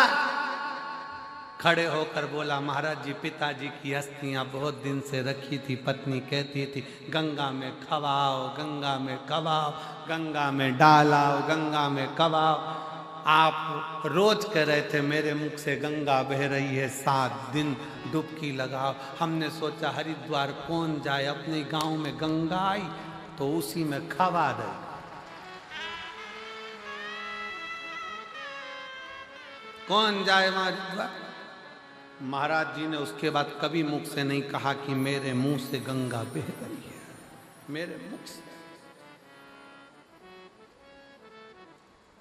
खड़े होकर बोला, महाराज जी पिताजी की अस्थियां बहुत दिन से रखी थी, पत्नी कहती थी गंगा में खवाओ, गंगा में खवाओ, गंगा में डालाओ, गंगा में खवाओ। आप रोज कह रहे थे मेरे मुख से गंगा बह रही है, 7 दिन डुबकी लगाओ। हमने सोचा हरिद्वार कौन जाए, अपने गांव में गंगा आई तो उसी में खवा दे। कौन जाए वहां हरिद्वार? महाराज जी ने उसके बाद कभी मुख से नहीं कहा कि मेरे मुंह से गंगा बह रही है, मेरे मुख से।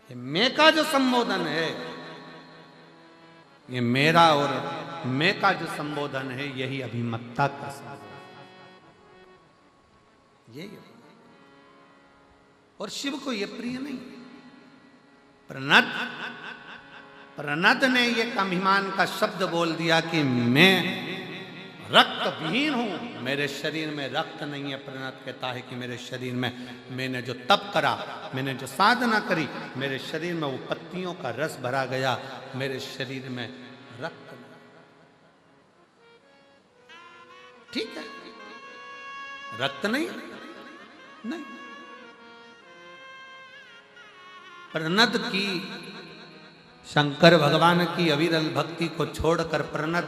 ये मैं का जो संबोधन है, ये मेरा और मैं का जो संबोधन है, यही अभिमत्ता का संबोधन, यही। और शिव को यह प्रिय नहीं। प्रनद ने यह अभिमान का शब्द बोल दिया कि मैं रक्त विहीन हूं, मेरे शरीर में रक्त नहीं है। प्रनद कहता है कि मेरे शरीर में मैंने जो तप करा, मैंने जो साधना करी, मेरे शरीर में वो पत्तियों का रस भरा गया, मेरे शरीर में रक्त नहीं। ठीक है, रक्त नहीं, नहीं। प्रनद की, शंकर भगवान की अविरल भक्ति को छोड़कर प्रनद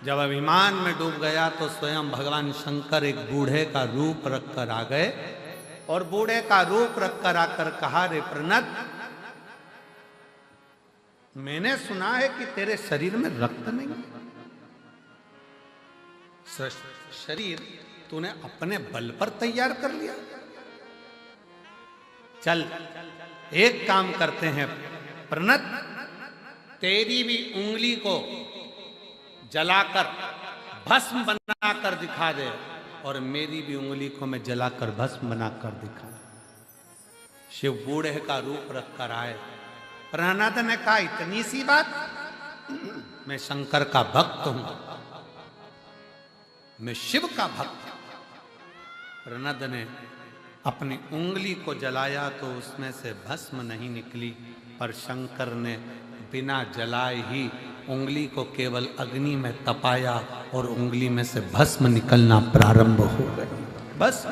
जब अभिमान में डूब गया तो स्वयं भगवान शंकर एक बूढ़े का रूप रखकर आ गए और बूढ़े का रूप रखकर आकर कहा, रे प्रनद, मैंने सुना है कि तेरे शरीर में रक्त नहीं है। शरीर तूने अपने बल पर तैयार कर लिया। चल एक काम करते हैं प्रनद, तेरी भी उंगली को जलाकर भस्म बनाकर दिखा दे और मेरी भी उंगली को मैं जलाकर भस्म बनाकर दिखा दे। शिव बूढ़े का रूप रखकर आए। प्रहलाद ने कहा, इतनी सी बात? मैं शंकर का भक्त हूं, मैं शिव का भक्त हूं। प्रहलाद ने अपनी उंगली को जलाया तो उसमें से भस्म नहीं निकली, पर शंकर ने बिना जलाए ही उंगली को केवल अग्नि में तपाया और उंगली में से भस्म निकलना प्रारंभ हो गई। बस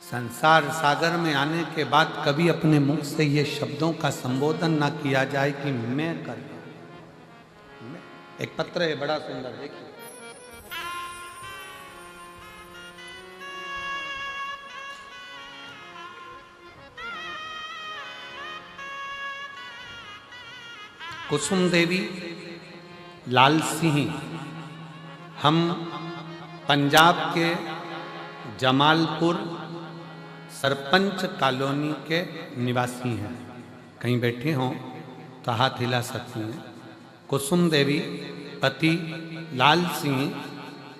संसार सागर में आने के बाद कभी अपने मुख से ये शब्दों का संबोधन ना किया जाए कि मैं कर रहा हूं। एक पत्र है बड़ा सुंदर, देखिए। कुसुम देवी, लाल सिंह, हम पंजाब के जमालपुर सरपंच कॉलोनी के निवासी हैं। कहीं बैठे हों तो हाथ हिला सकती हैं। कुसुम देवी, पति लाल सिंह,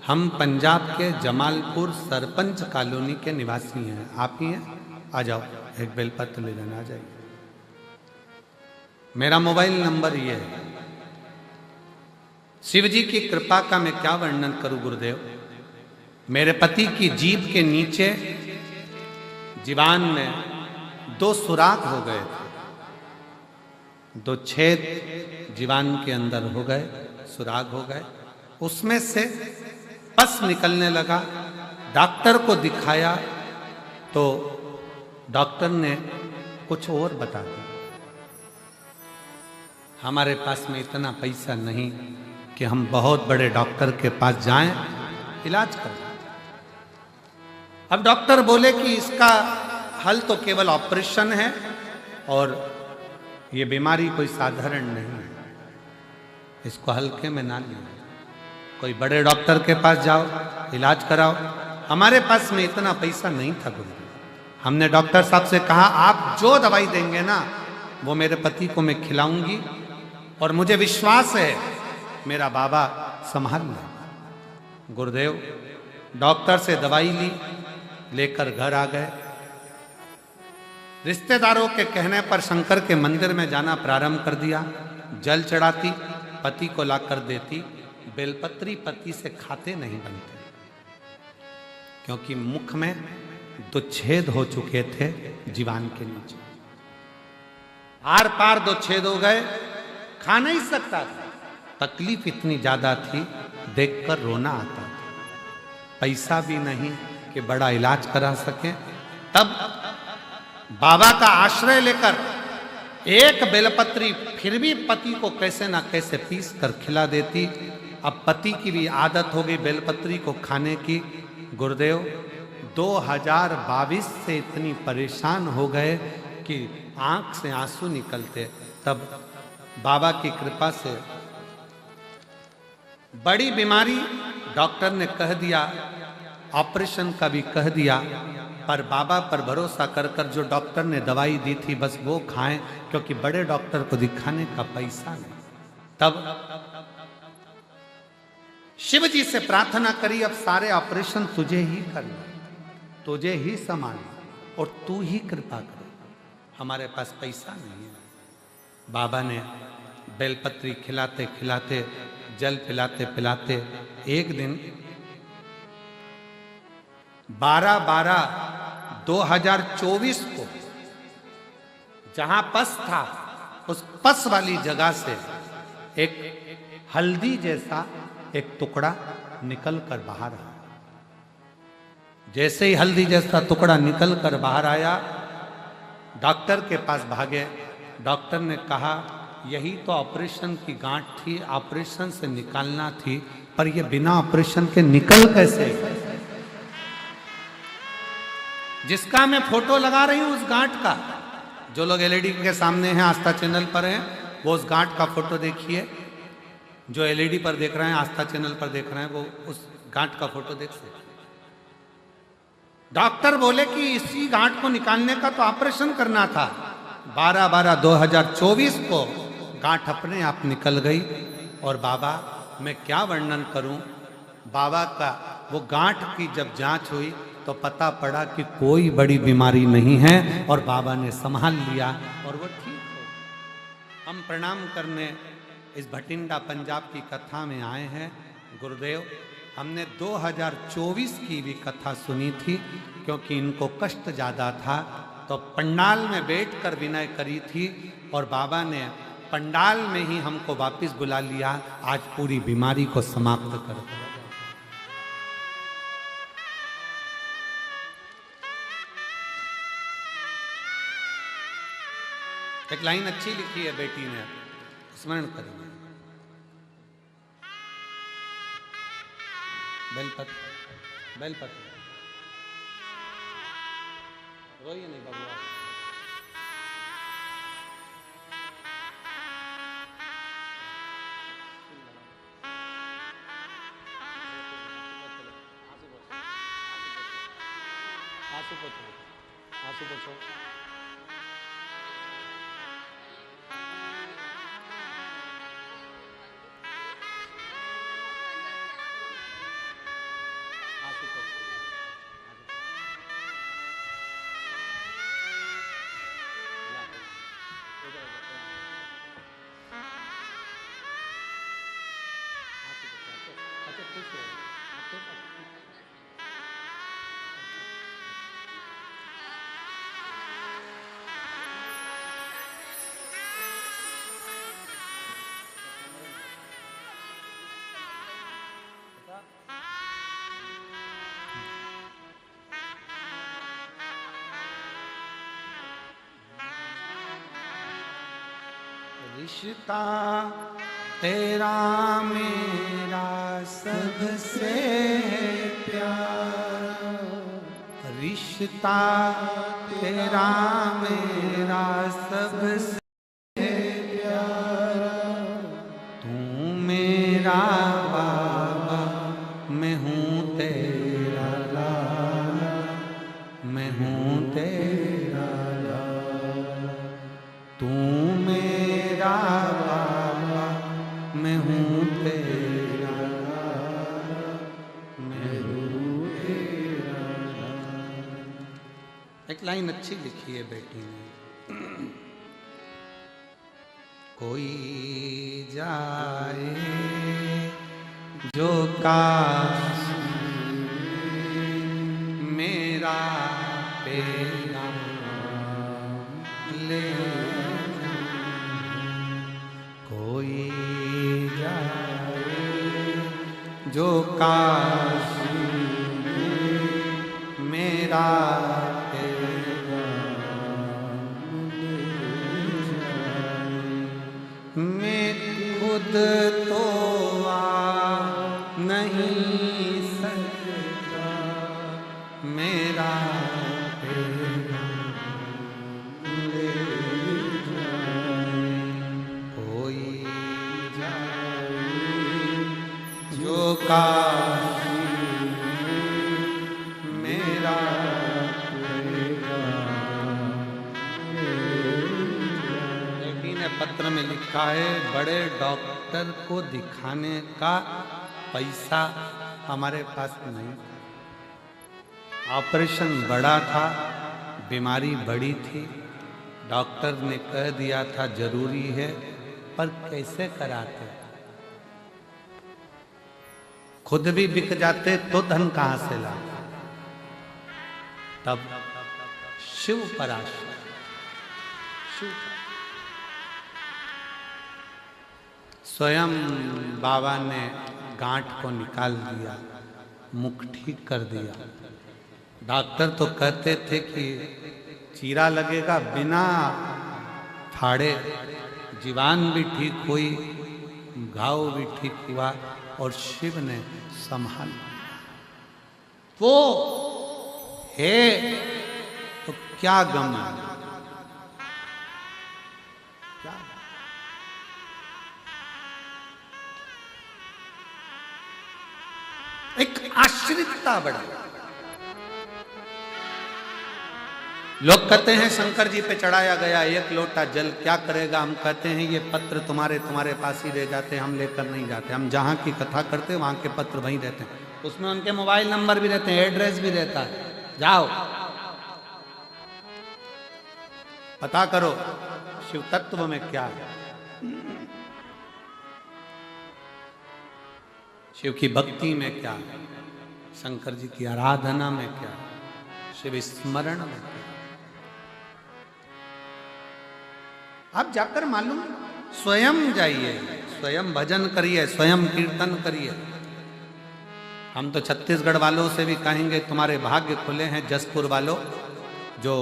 हम पंजाब के जमालपुर सरपंच कॉलोनी के निवासी हैं। आप ही हैं? आ जाओ, एक बेलपत्र ले लेना, आ जाइए। मेरा मोबाइल नंबर ये है। शिव जी की कृपा का मैं क्या वर्णन करूं गुरुदेव। मेरे पति की जीभ के नीचे जीवान में 2 सुराख हो गए थे, 2 छेद जीवान के अंदर हो गए, सुराख हो गए। उसमें से पस निकलने लगा। डॉक्टर को दिखाया तो डॉक्टर ने कुछ और बता दिया। हमारे पास में इतना पैसा नहीं कि हम बहुत बड़े डॉक्टर के पास जाएं, इलाज करें। अब डॉक्टर बोले कि इसका हल तो केवल ऑपरेशन है और ये बीमारी कोई साधारण नहीं है, इसको हल्के में ना लिया, कोई बड़े डॉक्टर के पास जाओ, इलाज कराओ। हमारे पास में इतना पैसा नहीं था गुरु। हमने डॉक्टर साहब से कहा, आप जो दवाई देंगे ना वो मेरे पति को मैं खिलाऊंगी और मुझे विश्वास है मेरा बाबा संभाल ले। गुरुदेव डॉक्टर से दवाई ली, लेकर घर आ गए। रिश्तेदारों के कहने पर शंकर के मंदिर में जाना प्रारंभ कर दिया। जल चढ़ाती, पति को लाकर देती। बेलपत्री पति से खाते नहीं बनते, क्योंकि मुख में 2 छेद हो चुके थे जीवान के नीचे, आर पार 2 छेद हो गए, खा नहीं सकता था। तकलीफ इतनी ज्यादा थी, देखकर रोना आता था। पैसा भी नहीं कि बड़ा इलाज करा सके। तब बाबा का आश्रय लेकर एक बेलपत्री फिर भी पति को कैसे ना कैसे पीस कर खिला देती। अब पति की भी आदत हो गई बेलपत्री को खाने की। गुरुदेव 2022 से इतनी परेशान हो गए कि आंख से आंसू निकलते। तब बाबा की कृपा से बड़ी बीमारी डॉक्टर ने कह दिया, ऑपरेशन का भी कह दिया, पर बाबा पर भरोसा कर कर जो डॉक्टर ने दवाई दी थी बस वो खाएं, क्योंकि बड़े डॉक्टर को दिखाने का पैसा नहीं। तब शिव जी से प्रार्थना करी, अब सारे ऑपरेशन तुझे ही करना, तुझे ही संभालना और तू ही कृपा कर, हमारे पास पैसा नहीं है। बाबा ने बेलपत्री खिलाते खिलाते, जल पिलाते पिलाते एक दिन 12/12/2024 को जहां पस था उस पस वाली जगह से एक हल्दी जैसा एक टुकड़ा निकल कर बाहर आया। जैसे ही हल्दी जैसा टुकड़ा निकल कर बाहर आया, डॉक्टर के पास भागे। डॉक्टर ने कहा यही तो ऑपरेशन की गांठ थी, ऑपरेशन से निकालना थी, पर यह बिना ऑपरेशन के निकल कैसे? जिसका मैं फोटो लगा रही हूं उस गांठ का, जो लोग एलईडी के सामने हैं, आस्था चैनल पर हैं, वो उस गांठ का फोटो देखिए। जो एलईडी पर देख रहे हैं, आस्था चैनल पर देख रहे हैं, वो उस गांठ का फोटो देख सकते। डॉक्टर बोले कि इसी गांठ को निकालने का तो ऑपरेशन करना था। 12/12/2024 को गांठ अपने आप निकल गई। और बाबा, मैं क्या वर्णन करूं, बाबा का वो गांठ की जब जांच हुई तो पता पड़ा कि कोई बड़ी बीमारी नहीं है, और बाबा ने संभाल लिया और वो ठीक हो। हम प्रणाम करने इस भटिंडा पंजाब की कथा में आए हैं। गुरुदेव, हमने 2024 की भी कथा सुनी थी, क्योंकि इनको कष्ट ज़्यादा था, तो पंडाल में बैठकर विनय करी थी, और बाबा ने पंडाल में ही हमको वापस बुला लिया। आज पूरी बीमारी को समाप्त कर दिया। एक लाइन अच्छी लिखी है बेटी ने, स्मरण करेंगे। बेलपत्र, बेलपत्र, रोइए नहीं बाबू। आंसू पोछो, आंसू पोछो। रिश्ता तेरा मेरा सबसे प्यारा, रिश्ता तेरा मेरा सबसे प्यारा, तू मेरा बाबा, मैं हूँ तेरा लाला, मैं हूँ तेरा लाला, तू मेरा बाबा, मैं हूँ तेरा लाला, मैं हूँ तेरा लाला। एक लाइन अच्छी लिखी है बेटी ने। कोई जाए जो काश मेरा बेड़ा ले कोई जाए, जो काश मेरा बेड़ा मैं खुद तो नहीं सकता, मेरा बेड़ा ले जाए, कोई जाए, जो काश मेरा बेड़ा बेटी ने पत्र में लिखा है, बड़े डॉक्टर को दिखाने का पैसा हमारे पास नहीं, ऑपरेशन बड़ा था, बीमारी बड़ी थी, डॉक्टर ने कह दिया था जरूरी है, पर कैसे कराते, खुद भी बिक जाते तो धन कहां से लाते। तब शिव पराशर, शिव स्वयं बाबा ने गांठ को निकाल दिया, मुख ठीक कर दिया। डॉक्टर तो कहते थे कि चीरा लगेगा, बिना फाड़े जीवान भी ठीक हुई, घाव भी ठीक हुआ, और शिव ने संभाल लिया। वो है तो क्या गम है, क्या एक आश्रितता बढ़ा। लोग कहते हैं शंकर जी पे चढ़ाया गया एक लोटा जल क्या करेगा, हम कहते हैं ये पत्र तुम्हारे पास ही रह जाते, हम लेकर नहीं जाते, हम जहां की कथा करते वहां के पत्र वहीं रहते हैं, उसमें उनके मोबाइल नंबर भी रहते हैं, एड्रेस भी रहता है, जाओ पता करो शिव तत्व में क्या है, शिव की भक्ति में क्या है, शंकर जी की आराधना में क्या है, शिव स्मरण में क्या है। आप जाकर मालूम, स्वयं जाइए, स्वयं भजन करिए, स्वयं कीर्तन करिए। हम तो छत्तीसगढ़ वालों से भी कहेंगे तुम्हारे भाग्य खुले हैं जसपुर वालों, जो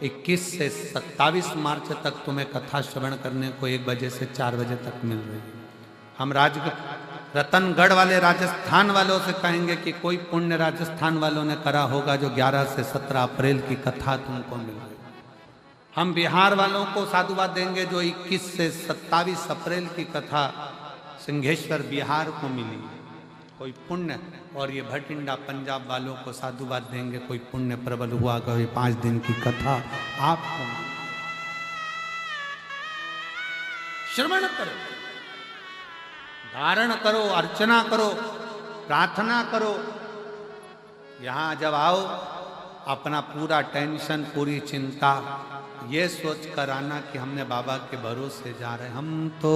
21 से 27 मार्च तक तुम्हें कथा श्रवण करने को 1 बजे से 4 बजे तक मिल रही है। हम रतनगढ़ वाले राजस्थान वालों से कहेंगे कि कोई पुण्य राजस्थान वालों ने करा होगा जो 11 से 17 अप्रैल की कथा तुमको मिल रही। हम बिहार वालों को साधुवाद देंगे जो 21 से 27 अप्रैल की कथा सिंहेश्वर बिहार को मिली, कोई पुण्य, और ये भटिंडा पंजाब वालों को साधुवाद देंगे कोई पुण्य प्रबल हुआ, कोई 5 दिन की कथा आपको। श्रवण करो, धारण करो, अर्चना करो, प्रार्थना करो। यहां जब आओ अपना पूरा टेंशन, पूरी चिंता ये सोच कर आना कि हमने बाबा के भरोसे जा रहे, हम तो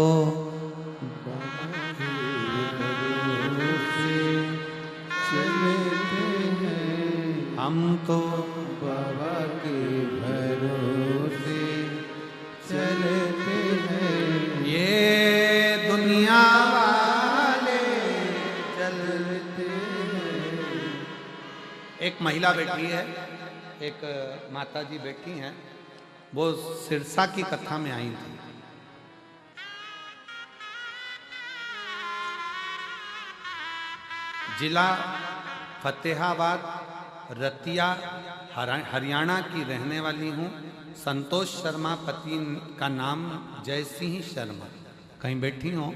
हम तो बाबा के भरोसे चलते हैं, ये दुनिया वाले चलते हैं। एक महिला बैठी है, एक माता जी बैठी हैं, वो सिरसा की कथा में आई थी। जिला फतेहाबाद, रतिया, हरियाणा की रहने वाली हूँ। संतोष शर्मा, पति का नाम जयसिंह शर्मा। कहीं बैठी हो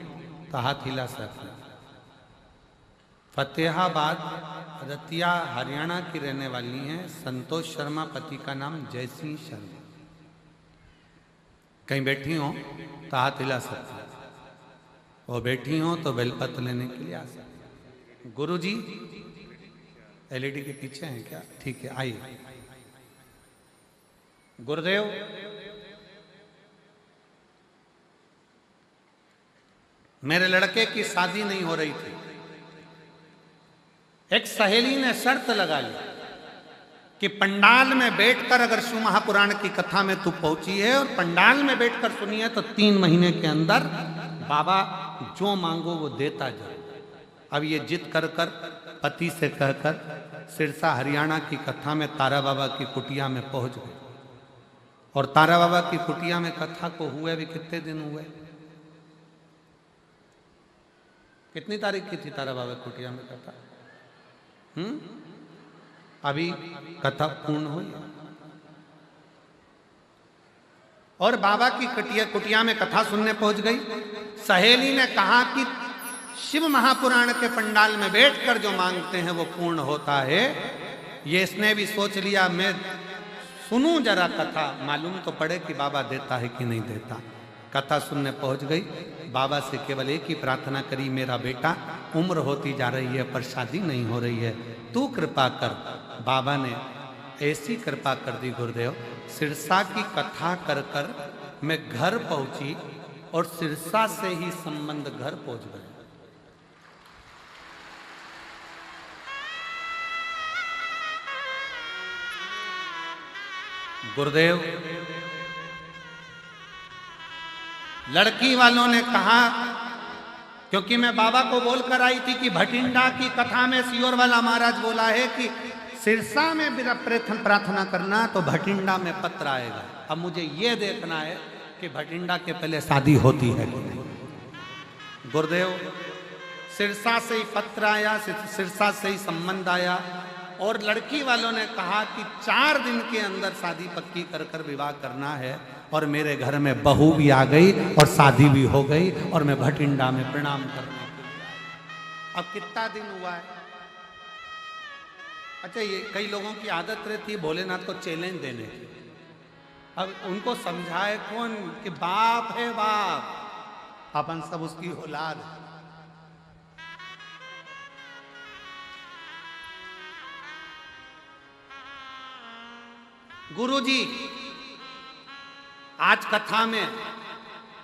तो हाथ हिला सकते। फतेहाबाद, रतिया, हरियाणा की रहने वाली हैं। संतोष शर्मा, पति का नाम जयसिंह शर्मा। कहीं बैठी हो तो हाथ हिला सकते, और बैठी हो तो बेलपत्र लेने के लिए आ सकते। गुरु जी एलईडी के पीछे हैं क्या? ठीक है, आइए। गुरुदेव, मेरे लड़के की शादी नहीं हो रही थी, एक सहेली ने शर्त लगा ली कि पंडाल में बैठकर अगर शिव महापुराण की कथा में तू पहुंची है और पंडाल में बैठकर सुनी है तो 3 महीने के अंदर बाबा जो मांगो वो देता जाए। अब ये जिद कर कर पति से कहकर सिरसा हरियाणा की कथा में तारा बाबा की कुटिया में पहुंच गए। और तारा बाबा की कुटिया में कथा को हुए भी कितने दिन हुए? कितनी तारीख की थी तारा बाबा की कुटिया में कथा? अभी कथा पूर्ण हुई। और बाबा की कुटिया में कथा सुनने पहुंच गई। सहेली ने कहा कि शिव महापुराण के पंडाल में बैठकर जो मांगते हैं वो पूर्ण होता है। ये इसने भी सोच लिया मैं सुनूं जरा कथा, मालूम तो पड़े कि बाबा देता है कि नहीं देता। कथा सुनने पहुंच गई। बाबा से केवल एक ही प्रार्थना करी, मेरा बेटा उम्र होती जा रही है पर शादी नहीं हो रही है, तू कृपा कर। बाबा ने ऐसी कृपा कर दी गुरुदेव, सिरसा की कथा कर कर मैं घर पहुंची और सिरसा से ही संबंध घर पहुंच गए। गुरुदेव, लड़की वालों ने कहा, क्योंकि मैं बाबा को बोलकर आई थी कि भटिंडा की कथा में सियोर वाला महाराज बोला है कि सिरसा में मेरा प्रार्थना करना तो भटिंडा में पत्र आएगा। अब मुझे यह देखना है कि भटिंडा के पहले शादी होती है कि नहीं। गुरुदेव, सिरसा से ही पत्र आया, सिरसा से ही संबंध आया और लड़की वालों ने कहा कि 4 दिन के अंदर शादी पक्की कर कर विवाह करना है। और मेरे घर में बहू भी आ गई और शादी भी हो गई और मैं भटिंडा में प्रणाम करने के लिए आया। अब कितना दिन हुआ है? अच्छा, ये कई लोगों की आदत रहती है भोलेनाथ को चैलेंज देने की। अब उनको समझाए कौन कि बाप है बाप, अपन सब उसकी औलाद है। गुरुजी, आज कथा में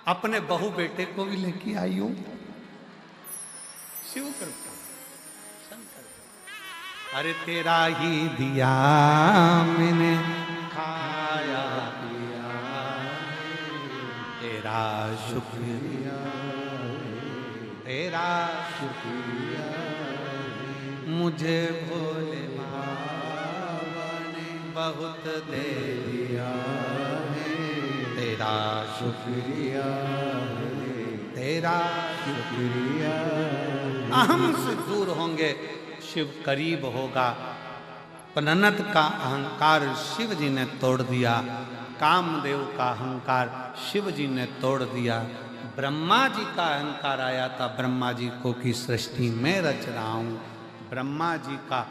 अपने बहू बेटे को भी लेके आई हूं। शिव कृपा, शंकर। अरे तेरा ही दिया मैंने खाया पिया, तेरा शुक्रिया, तेरा शुक्रिया, मुझे भोले बाबा ने बहुत दे दिया, तेरा शुक्रिया, तेरा शुक्रिया। अहम से दूर होंगे, शिव करीब होगा। पननत का अहंकार शिव जी ने तोड़ दिया, कामदेव का अहंकार शिव जी ने तोड़ दिया। ब्रह्मा जी का अहंकार आया था ब्रह्मा जी को कि सृष्टि में रच रहा हूं। ब्रह्मा जी का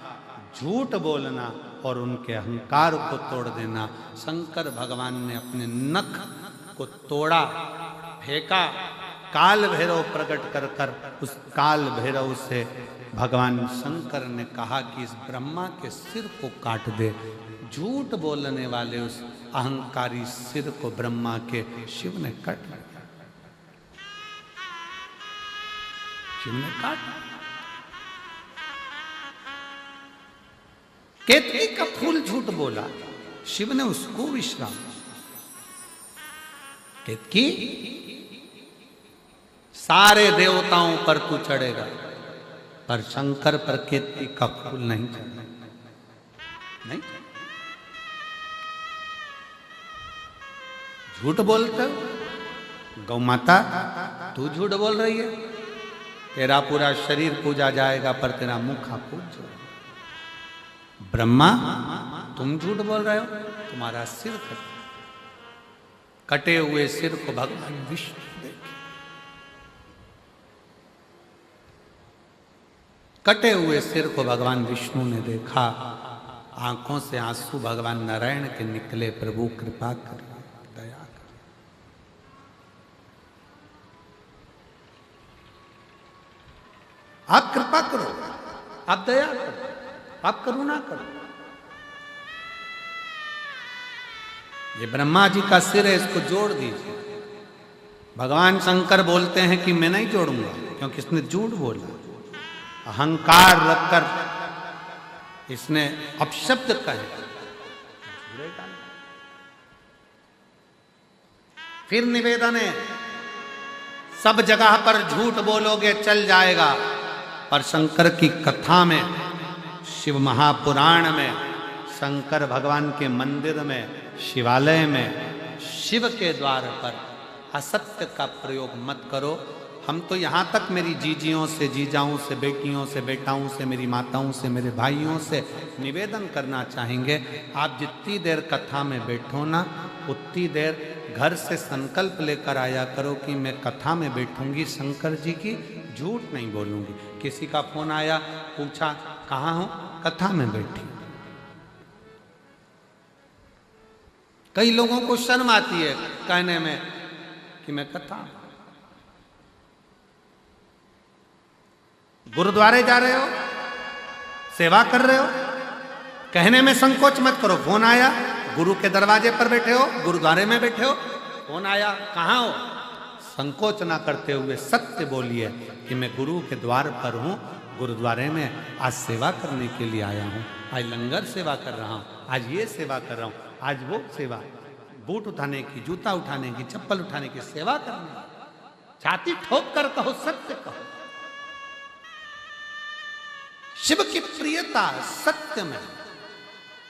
झूठ बोलना और उनके अहंकार को तोड़ देना, शंकर भगवान ने अपने नख को तोड़ा, फेंका। काल भैरव प्रकट कर कर उस काल भैरव से भगवान शंकर ने कहा कि इस ब्रह्मा के सिर को काट दे। झूठ बोलने वाले उस अहंकारी सिर को ब्रह्मा के शिव ने काट दिया। शिव ने काट। केतकी का फूल झूठ बोला, शिव ने उसको विश्राम। केतकी, सारे देवताओं पर तू चढ़ेगा पर शंकर पर केतकी का फूल नहीं चढ़ेगा, नहीं। झूठ बोलते हो गौ माता, तू झूठ बोल रही है। तेरा पूरा शरीर पूजा जाएगा पर तेरा मुख पूज जाएगा। ब्रह्मा, तुम झूठ बोल रहे हो, तुम्हारा सिर कटे हुए सिर को भगवान विष्णु देखे। कटे हुए सिर को भगवान विष्णु ने देखा। आंखों से आंसू भगवान नारायण के निकले। प्रभु कृपा कर, दया कर। आप कृपा करो, आप दया करो, आप करुणा करो। ये ब्रह्मा जी का सिर है, इसको जोड़ दीजिए। भगवान शंकर बोलते हैं कि मैं नहीं जोड़ूंगा क्योंकि इसने झूठ बोला। अहंकार रखकर इसने अपशब्द कहे, फिर निवेदन है, सब जगह पर झूठ बोलोगे चल जाएगा, पर शंकर की कथा में, शिव महापुराण में, शंकर भगवान के मंदिर में, शिवालय में, शिव के द्वार पर असत्य का प्रयोग मत करो। हम तो यहाँ तक मेरी जीजियों से, जीजाओं से, बेटियों से, बेटाओं से, मेरी माताओं से, मेरे भाइयों से निवेदन करना चाहेंगे, आप जितनी देर कथा में बैठो ना, उतनी देर घर से संकल्प लेकर आया करो कि मैं कथा में बैठूंगी, शंकर जी की झूठ नहीं बोलूंगी। किसी का फोन आया, पूछा कहाँ हो, कथा में बैठी। कई लोगों को शर्म आती है कहने में कि मैं कथा। गुरुद्वारे जा रहे हो, सेवा कर रहे हो, कहने में संकोच मत करो। फोन आया, गुरु के दरवाजे पर बैठे हो, गुरुद्वारे में बैठे हो, फोन आया कहाँ हो, संकोच ना करते हुए सत्य बोलिए कि मैं गुरु के द्वार पर हूँ, गुरुद्वारे में आज सेवा करने के लिए आया हूँ, आज लंगर सेवा कर रहा हूँ, आज ये सेवा कर रहा हूँ, आज वो सेवा, बूट उठाने की, जूता उठाने की, चप्पल उठाने की सेवा करने की। छाती ठोक कर कहो, सत्य कहो। शिव की प्रियता सत्य में,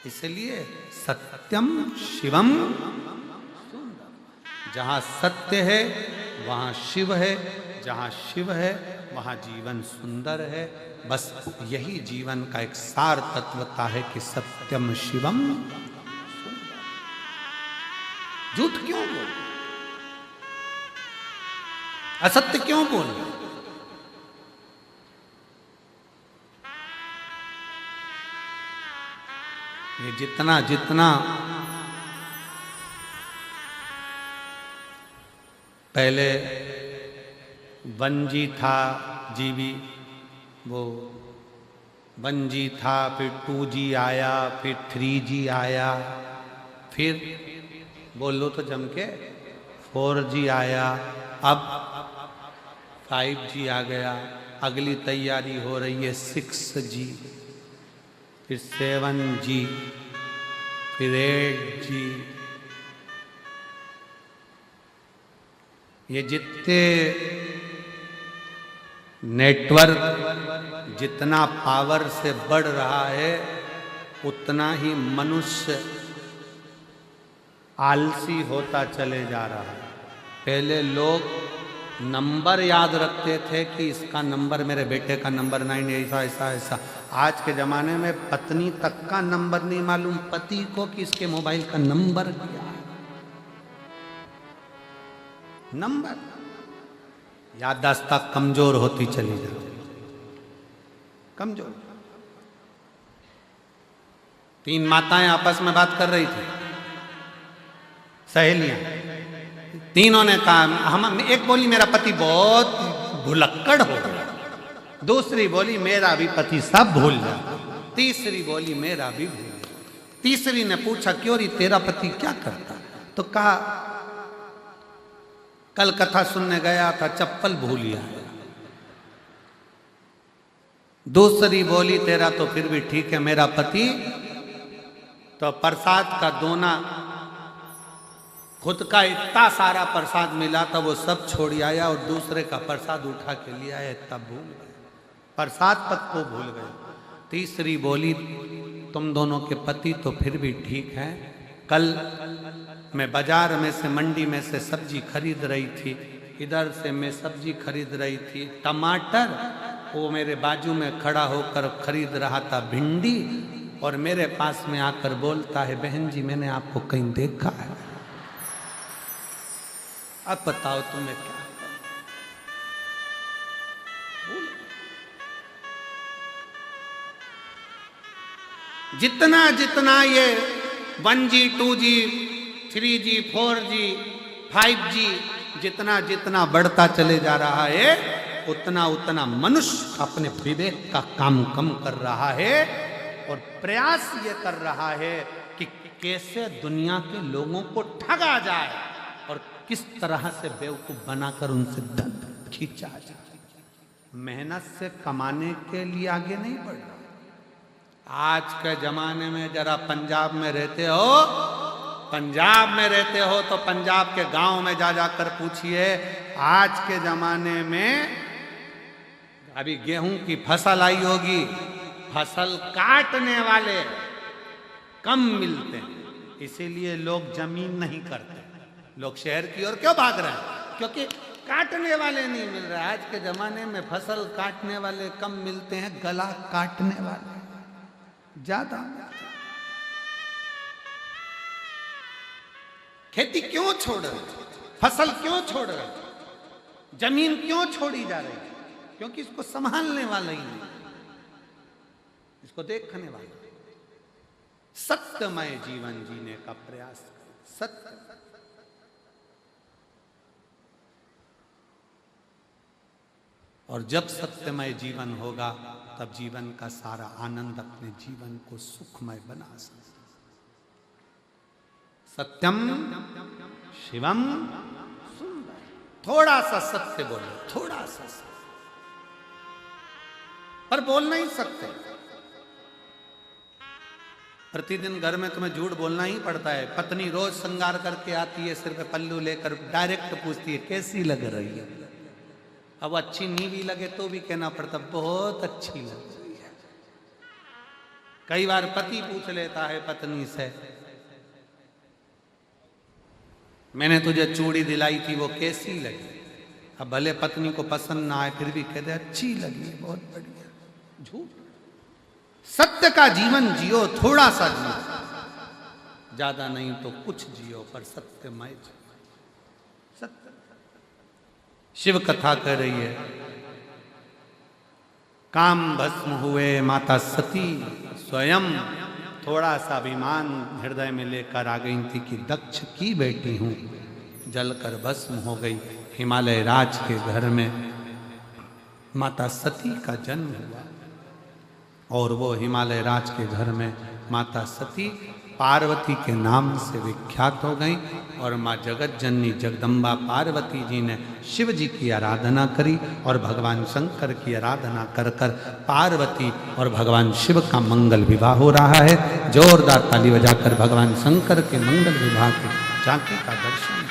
इसलिए सत्यम शिवम सुंदर। जहां सत्य है वहां शिव है, जहां शिव है वहां जीवन सुंदर है। बस यही जीवन का एक सार तत्वता है कि सत्यम शिवम सुंदर। झूठ क्यों बोल, असत्य क्यों बोल? ये जितना जितना पहले 1G था, जीबी, वो 1G था, फिर 2G आया, फिर 3G आया, फिर बोलो तो जम के 4G आया, अब 5G आ गया, अगली तैयारी हो रही है 6G, फिर 7G, फिर 8G। ये जितने नेटवर्क जितना पावर से बढ़ रहा है, उतना ही मनुष्य आलसी होता चले जा रहा है। पहले लोग नंबर याद रखते थे कि इसका नंबर, मेरे बेटे का नंबर 9, ऐसा ऐसा ऐसा। आज के ज़माने में पत्नी तक का नंबर नहीं मालूम पति को कि इसके मोबाइल का नंबर क्या है। नंबर, याददाश्त कमजोर होती चली जा रही, कमजोर। 3 माताएं आपस में बात कर रही थी, सहेलियां। तीनों ने कहा, हम, एक बोली मेरा पति बहुत भुलक्कड़ हो गया, दूसरी बोली मेरा भी पति सब भूल जाता, तीसरी बोली मेरा भी भूल गया। तीसरी ने पूछा क्यों री, तेरा पति क्या करता? तो कहा कल कथा सुनने गया था, चप्पल भूल आया। दूसरी बोली तेरा तो फिर भी ठीक है, मेरा पति तो प्रसाद का दोना, खुद का इतना सारा प्रसाद मिला था वो सब छोड़ आया और दूसरे का प्रसाद उठा के लिया है, तब भूल गए, प्रसाद तक को भूल गए। तीसरी बोली तुम दोनों के पति तो फिर भी ठीक हैं, कल मैं बाजार में से, मंडी में से सब्जी खरीद रही थी, इधर से मैं सब्जी खरीद रही थी, टमाटर, वो मेरे बाजू में खड़ा होकर खरीद रहा था भिंडी, और मेरे पास में आकर बोलता है बहन जी मैंने आपको कहीं देखा है। अब बताओ तुम्हें क्या करूं? जितना जितना ये 1G 2G 3G 4G 5G जितना जितना बढ़ता चले जा रहा है, उतना उतना मनुष्य अपने विवेक का काम कम कर रहा है और प्रयास ये कर रहा है कि कैसे दुनिया के लोगों को ठगा जाए और किस तरह से बेवकूफ बनाकर उनसे धन खींचा जाए। मेहनत से कमाने के लिए आगे नहीं बढ़ रहा, आज के जमाने में जरा पंजाब में रहते हो, पंजाब में रहते हो तो पंजाब के गांव में जा जाकर पूछिए, आज के जमाने में अभी गेहूं की फसल आई होगी, फसल काटने वाले कम मिलते हैं, इसीलिए लोग जमीन नहीं करते। लोग शहर की ओर क्यों भाग रहे हैं? क्योंकि काटने वाले नहीं मिल रहे। आज के जमाने में फसल काटने वाले कम मिलते हैं, गला काटने वाले ज्यादा। खेती क्यों छोड़ रहे, फसल क्यों छोड़ रहे, जमीन क्यों छोड़ी जा रही? क्योंकि इसको संभालने वाला ही नहीं, इसको देखने वाला। सत्यमय जीवन जीने का प्रयास करें, सत्य। और जब सत्यमय जीवन होगा तब जीवन का सारा आनंद अपने जीवन को सुखमय बना सकते। सत्यम शिवम सुंदर। थोड़ा सा सत्य बोलो, थोड़ा सा सत्य, पर बोल नहीं सकते। प्रतिदिन घर में तुम्हें झूठ बोलना ही पड़ता है। पत्नी रोज श्रृंगार करके आती है, सिर पे पल्लू लेकर, डायरेक्ट पूछती है कैसी लग रही है। अब अच्छी नहीं भी लगे तो भी कहना पड़ता बहुत अच्छी लग रही है। कई बार पति पूछ लेता है पत्नी से, मैंने तुझे चूड़ी दिलाई थी वो कैसी लगी? अब भले पत्नी को पसंद ना आए फिर भी कहते अच्छी लगी, बहुत बढ़िया। झूठ। सत्य का जीवन जियो, थोड़ा सा जियो, ज्यादा नहीं तो कुछ जियो, पर सत्यमय जियो। सत्य। शिव कथा कह रही है, काम भस्म हुए माता सती स्वयं। थोड़ा सा अभिमान हृदय में लेकर आ गई थी कि दक्ष की बेटी हूं, जलकर भस्म हो गई। हिमालय राज के घर में माता सती का जन्म हुआ और वो हिमालय राज के घर में माता सती पार्वती के नाम से विख्यात हो गई। और माँ जगत जननी जगदम्बा पार्वती जी ने शिव जी की आराधना करी और भगवान शंकर की आराधना कर कर पार्वती और भगवान शिव का मंगल विवाह हो रहा है। जोरदार ताली बजाकर भगवान शंकर के मंगल विवाह की झांकी का दर्शन